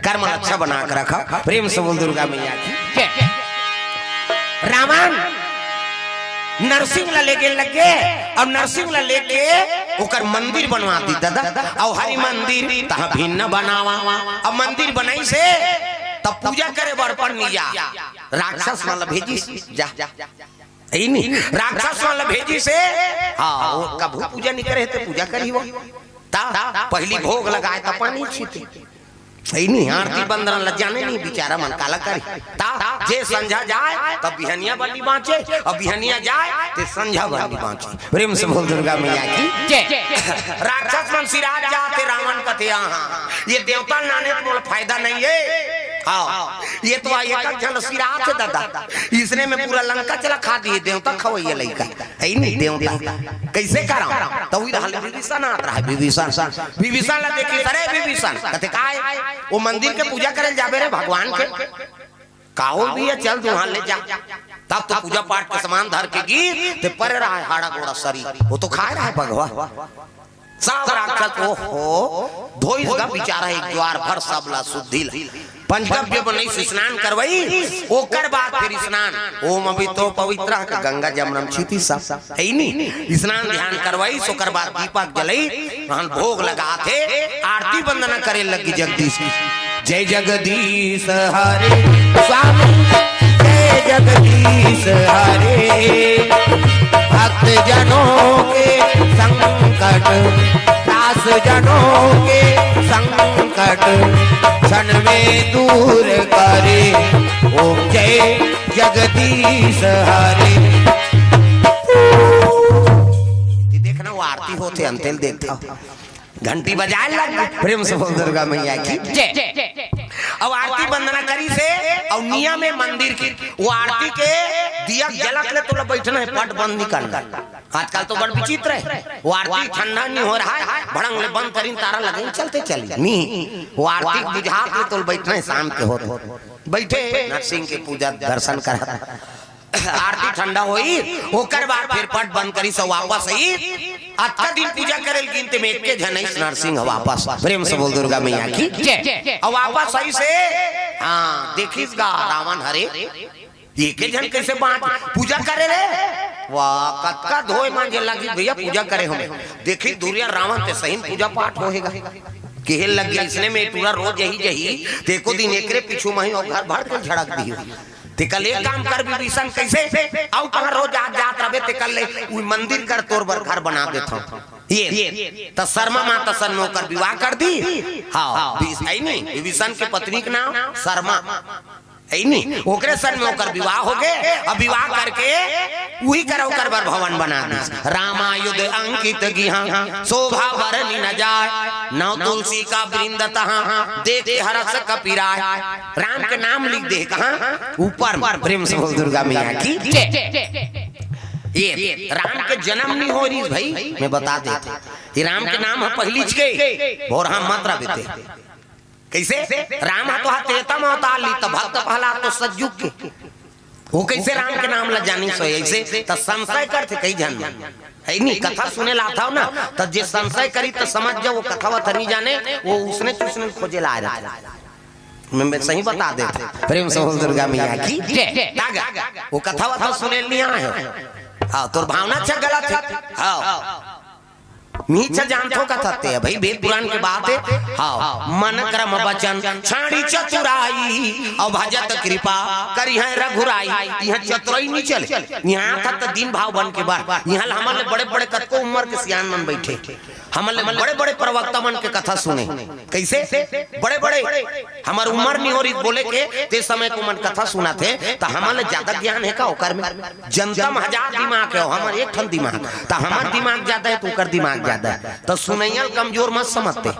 कर्म अच्छा बना कर रखा प्रेम समूल दुर्गा मैया की रावण नरसिंह ला लेके लगे और नरसिंह ला लेके ओकर मंदिर बनवा दी दादा और हरि मंदिर तहा भिन्न बनावा अब मंदिर बनाई से तब पूजा करे बर पर नहीं जा राक्षस वाला भेजी जा नहीं राक्षस वाला भेजी से हाँ वो कभू पूजा नहीं करे तो पूजा करी वो ता पहली भोग लगाए तो पानी छीते नहीं आरती बंदन ल जाने नहीं बेचारा मन काला करी ता जे संझा जाए तब बिहनिया बल्ली बाँचे और बिहनिया जाए ते संझा बल्ली बाँचे प्रेम से बोल दुर्गा मैया की राक्षस मन सिराज जाते रावण कथे यहाँ ये देवता लाने तो फायदा नहीं है हाँ ये तो एक जन सिराज है दादा इसने में पूरा लंका चला खा दिए देवता खवैया लइका है नहीं देवता कैसे करा तो वही रहल विभीषण आ रहा है विभीषण ला देखी अरे विभीषण कहते काय वो मंदिर के पूजा करे जाबे रे भगवान के काहो भी है चल तू वहां ले जा तब तो पूजा पाठ के सामान धर के गिर ते पर रहा है हाड़ा गोड़ा शरीर वो तो खा रहा है भगवान सब राक्षस ओहो धोई का बेचारा एक द्वार भर सबला शुद्धि पंचगव्य बनै स्नान करवई ओकर बाद फिर स्नान ओम अभी तो पवित्र गंगा जमुना छिति सब है नहीं स्नान ध्यान करवई सोकर बाद दीपक जलई वहां भोग लगाथे आरती वंदना करे लगी जगदीश की जय जगदीश हरे स्वामी जय जगदीश हरे भक्त जनों के संकट दास जनों के संकट क्षण में दूर करे ओम जय जगदीश हरे देखना वो आरती होते अंतिल देखता घंटी बजाए लग प्रेम से बोल दुर्गा मैया की अब आरती वंदना करी से और नियम में मंदिर की वो आरती के दिया जलक ले तो बैठना है पट बंद नहीं करना आजकल तो बड़ विचित्र है वो आरती ठंडा नहीं हो रहा है भड़ंग ले बंद करी तारा लगे चलते चलिए नहीं वो आरती बुझा के तो बैठना है शाम के होते बैठे नरसिंह के पूजा दर्शन करा आरती ठंडा होई ओकर बाद फिर पट बंद करी से वापस आई अच्छा दिन पूजा करे गिनते में एक जन नरसिंह वापस प्रेम से बोल दुर्गा मैया की और वापस आई से हाँ देखिस गा रावण हरे एक जन कैसे बात पूजा करे रे वाह कतका धोए मांगे लगी भैया पूजा करे हम देखी दूरिया रावण ते सही पूजा पाठ होएगा केहल लग गया इसने में पूरा रोज यही देखो दिन एकरे पीछू मही और घर भर के झड़क दी ते कल एक काम कर विभीषण कैसे आउ कहां रोज आज जात रहे ते कल उ मंदिर कर तोर बर घर बना देता ये त शर्मा माता सन नौकर विवाह कर दी हां नहीं विभीषण के पत्नी के नाम शर्मा नहीं ओकरे सन में ओकर विवाह हो गए अब विवाह करके वही करो कर बर भवन बना दी रामायुध अंकित गिहा शोभा वरनी न जाए नौ तुलसी का वृंद तहां देखे हरस कपिराय राम के नाम लिख दे कहां ऊपर प्रेम से बोल दुर्गा मैया की ये राम के जन्म नहीं हो रही भाई मैं बता देता ये राम के नाम है पहली के और हम मात्रा देते कैसे राम तो तेता अवतार ली तो भक्त पहला तो सज्जुग के वो कैसे राम के नाम ला जानी सो ऐसे तो संशय करते कई जन है नहीं कथा सुने ला था ना तो जे संशय करी तो समझ जाओ वो कथा वथा नहीं जाने वो उसने खोजे ला रहा मैं सही बता देता प्रेम से दुर्गा मैया की वो कथा वथा सुने नहीं आए हाँ तो भावना अच्छा गलत है हाँ नीचा जानतो कथते है भाई वेद पुराण के बात है हाँ मन क्रम वचन छाड़ी चतुराई और भजत कृपा करी है रघुराई यहाँ चतुराई नहीं चले यहाँ तक तो दिन भाव बन के बाद यहाँ हमारे बड़े बड़े कतको उम्र के सियान मन बैठे हमारे बड़े बड़े प्रवक्ता मन के कथा सुने कैसे बड़े बड़े हमारे उम्र नहीं हो रही बोले के ते समय को मन कथा सुना थे तो हमारे ज्यादा ज्ञान है का ओकर में जनता हजार दिमाग है हमारे एक ठन दिमाग तो हमार दिमाग ज्यादा है तो ओकर दिमाग ज्यादा है तो सुनैया कमजोर मत समझते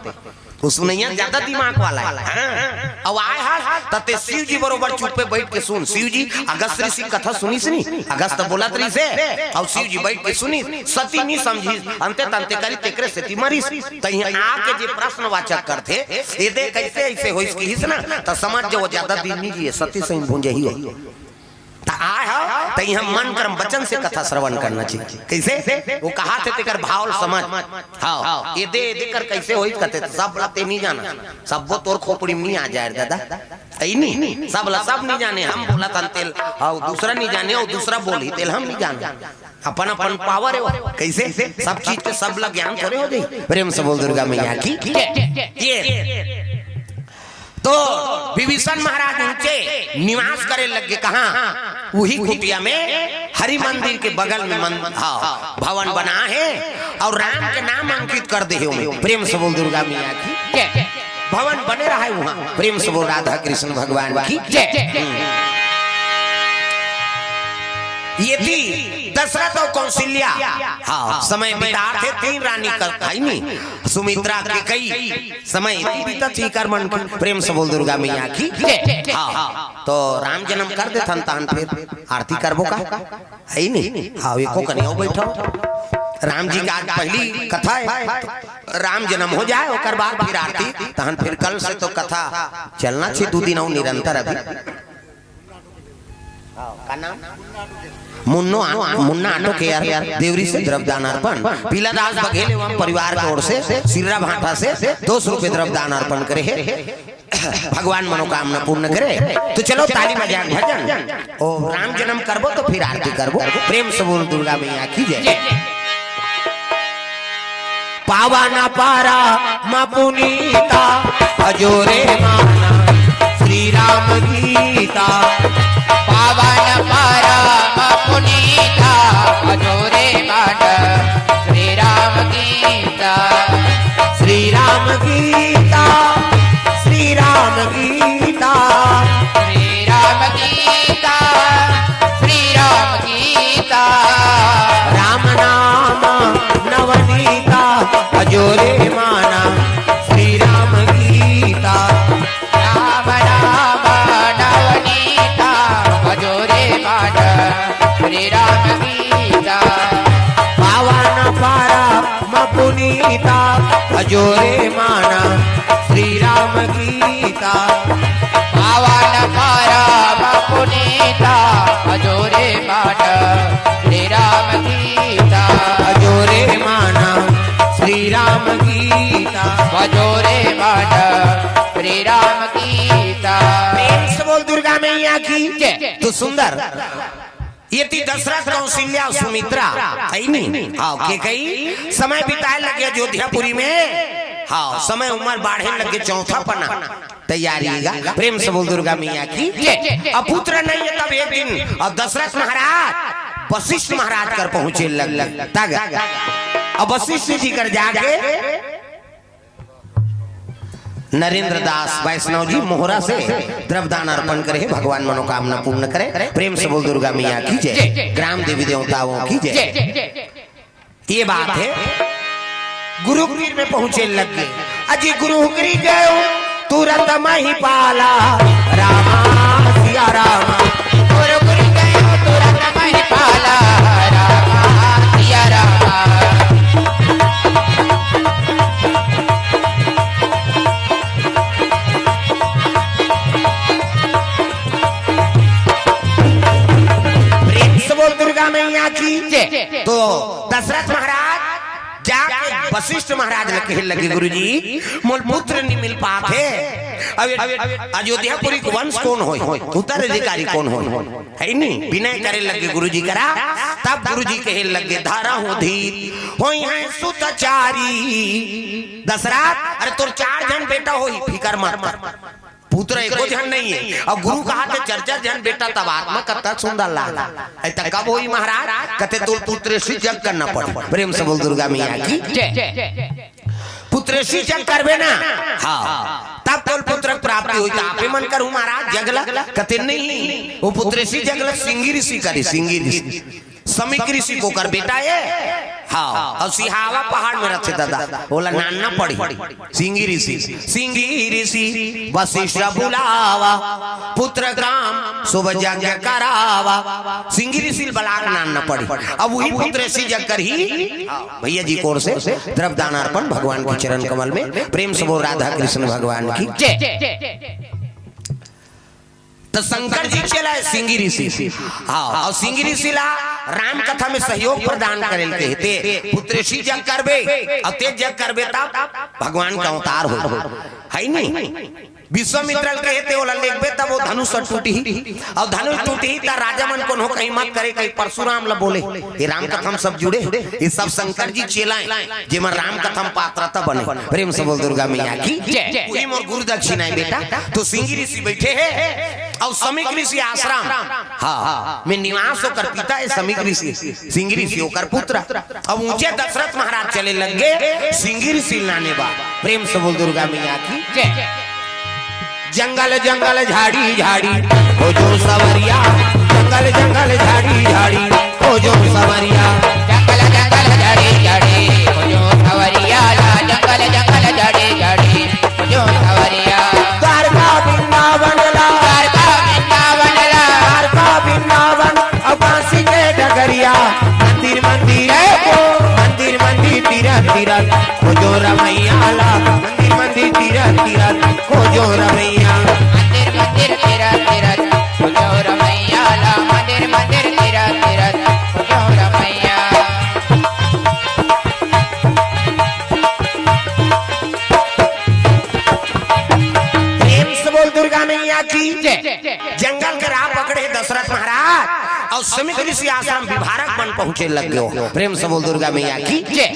वो सुनैया ज्यादा दिमाग वाला है अब आए हाल तते शिव जी बरोबर चुप पे बैठ के सुन शिव जी अगस्त ऋषि कथा सुनी सुनी अगस्त बोला तरी से और शिव जी बैठ के सुनी सती नहीं समझी अंते तंते करी तेकरे से मरी तही आके जे प्रश्नवाचक करते ये दे कैसे ऐसे हो इसकी हिस ना तो समझ जो ज्यादा दिन नहीं जी सती से भूंजे ही आए हो तो यहाँ मन कर्म वचन से कथा श्रवण करना चाहिए। कैसे वो कहा थे तेकर भाव समझ हाँ ये दे देकर कैसे होई कहते सब लते नहीं जाना सब वो तोर खोपड़ी में नहीं आ जाए दादा ऐ नहीं सब नहीं जाने हम बोला तन तेल और दूसरा नहीं जाने और दूसरा बोली तेल हम नहीं जाने अपन अपन पावर है कैसे सब चीज के सब लग ज्ञान थोड़े हो जाए। प्रेम से बोल दुर्गा मैया की ये तो विभीषण महाराज ऊंचे निवास करे लगे कहा वही कुटिया में हरि मंदिर के बगल में भवन बना है और राम के नाम अंकित कर दे। प्रेम से बोल दुर्गा मैया की भवन बने रहा है वहाँ। प्रेम से बोल राधा कृष्ण भगवान की ये थी दशरथ और कौशल्या हाँ समय बिता थे तीन रानी नहीं सुमित्रा के कई समय बीता थी कर्मन की। प्रेम से बोल दुर्गा मैया की हाँ तो राम जन्म कर दे थन फिर आरती करबो का है नहीं हाँ एको कन्या बैठो राम जी का आज पहली कथा है राम जन्म हो जाए और बाद फिर आरती तहन फिर कल से तो कथा चलना चाहिए 2 दिन और निरंतर अभी का नाम मुन्ना आटो के यार देवरी से द्रव्यदान अर्पण पीला दास बघेल एवं परिवार की ओर से सिर्रा भाटा से 200 रुपए द्रव्यदान अर्पण करे है। भगवान मनोकामना पूर्ण करे। तो चलो ताली बजा भजन ओ राम जन्म करबो तो फिर आरती करबो। प्रेम से बोल दुर्गा मैया की जय। पावाना पारा मा पुनीता अजोरे माना श्री राम गीता पावन पारा पुनीता अजोरे बाट श्री राम गीता श्री राम गीता श्री राम गीता श्री राम गीता श्री राम गीता राम नाम नवनीता अजोरे माना श्री राम गीता राम राम नवनीता अजोरे बाट श्री राम गीता पावन पारा पुनीता अजोरे माना श्री राम गीता पावन पारा पुनीता अजोरे बाट श्री राम गीता अजोरे माना श्री राम गीता अजोरे बाट श्री राम गीता। प्रेम से बोल दुर्गा मैया की तो सुंदर ये थी दशरथ कौशल्या सुमित्रा है नहीं हाँ के कई समय बिताए लगे अयोध्यापुरी में हाँ समय उम्र बाढ़े लगे चौथा पन्ना तैयारीगा। प्रेम से बोल दुर्गा मैया की अब पुत्र नहीं है तब एक दिन अब दशरथ महाराज वशिष्ठ महाराज कर पहुंचे लग अब वशिष्ठ जी कर जाके नरेंद्र दास वैष्णव जी मोहरा से द्रव्यदान अर्पण करे भगवान मनोकामना पूर्ण करे। प्रेम से बोल दुर्गा मैया की जय। ग्राम देवी देवताओं की जय। ये बात है गुरुकुल में पहुंचे लग गए अजी गुरुकुल गयो तुरंत मही पाला रामा सिया रामा गुरुकुल गयो तुरंत मही पाला रामा सिया रामा मैया की तो दशरथ महाराज जाके वशिष्ठ महाराज ने कहे लगे गुरुजी मोल पुत्र नहीं मिल पाते अयोध्यापुरी को वंश कौन हो उत्तराधिकारी कौन हो है नहीं विनय करे लगे गुरुजी करा तब गुरुजी कहे लगे धारा हो धीर होई है सुतचारी दशरथ अरे तोर 4 जन बेटा हो फिकर मत पुत्र एको जन नहीं है और गुरु कहा थे 4 जन बेटा तब आत्मा कत्ता सुंदर लाला ऐसा कब होई महाराज कहते तो पुत्र से जग करना पड़े। प्रेम से बोल दुर्गा मैया की पुत्र से जग करबे ना हाँ तब तो पुत्र प्राप्ति हुई तो आपे मन करूं महाराज जगला कहते नहीं वो पुत्र से जगला सिंगी ऋषि करे सिंगी ऋषि समीक ऋषि को कर बेटा है हाँ और सिहावा पहाड़ में रखे दादा बोला नानना पड़ी सिंगी ऋषि वशिष्ठ बुलावा पुत्र ग्राम शुभ यज्ञ करावा सिंगी ऋषि बलाक नानना पड़ी अब वही पुत्र ऋषि जग कर ही भैया जी कोर से द्रव्यदान अर्पण भगवान के चरण कमल में। प्रेम से बोल राधा कृष्ण भगवान की तो शंकर जी चला सिंगी ऋषि हाँ और सिंगी ऋषि ला राम कथा में सहयोग प्रदान करेल कहते पुत्रेशी जग करबे और ते जग करबे तब भगवान का अवतार हो है नहीं विश्वामित्र कहते ओला लेखबे तब वो धनुष टूटी और धनुष टूटी ता राजा मन को कहीं मत करे कहीं परशुराम ला बोले ये राम कथम सब जुड़े ये सब शंकर जी चेलाए जेमन राम कथम पात्रता बने प्रेम से बोल दुर्गा मैया की वही मोर गुरु दक्षिणा है बेटा तो सिंगी ऋषि बैठे हैं और समीक ऋषि आश्रम हाँ में निवास होकर पिता है समीक ऋषि सिंगी ऋषि होकर पुत्र अब ऊंचे दशरथ महाराज चले लगे सिंगी ऋषि लाने बा प्रेम से बोल दुर्गा मैया की जंगल जंगल झाड़ी झाड़ी हो जो सवरिया जंगल जंगल झाड़ी झाड़ी हो जो सवरिया जंगल जंगल झाड़ी झाड़ी हो जो सवरिया जंगल जंगल झाड़ी झाड़ी हो जो सवरिया द्वारका वृंदावन ला द्वारका वृंदावन ला द्वारका वृंदावन अबासी के डगरिया मंदिर मंदिर मंदिर मंदिर तीरथ तीरथ हो जो रमैया ला मंदिर मंदिर तीरथ तीरथ हो जो रमैया मंदिर मंदिर तीरथ तीरथ हो जो रमैया ला मंदिर मंदिर तीरथ तीरथ हो जो रमैया प्रेम से बोल दुर्गा मैया की जंगल के राह पकड़े दशरथ महाराज और समीक ऋषि आश्रम विभारक बन पहुंचे लग गए प्रेम से बोल दुर्गा मैया की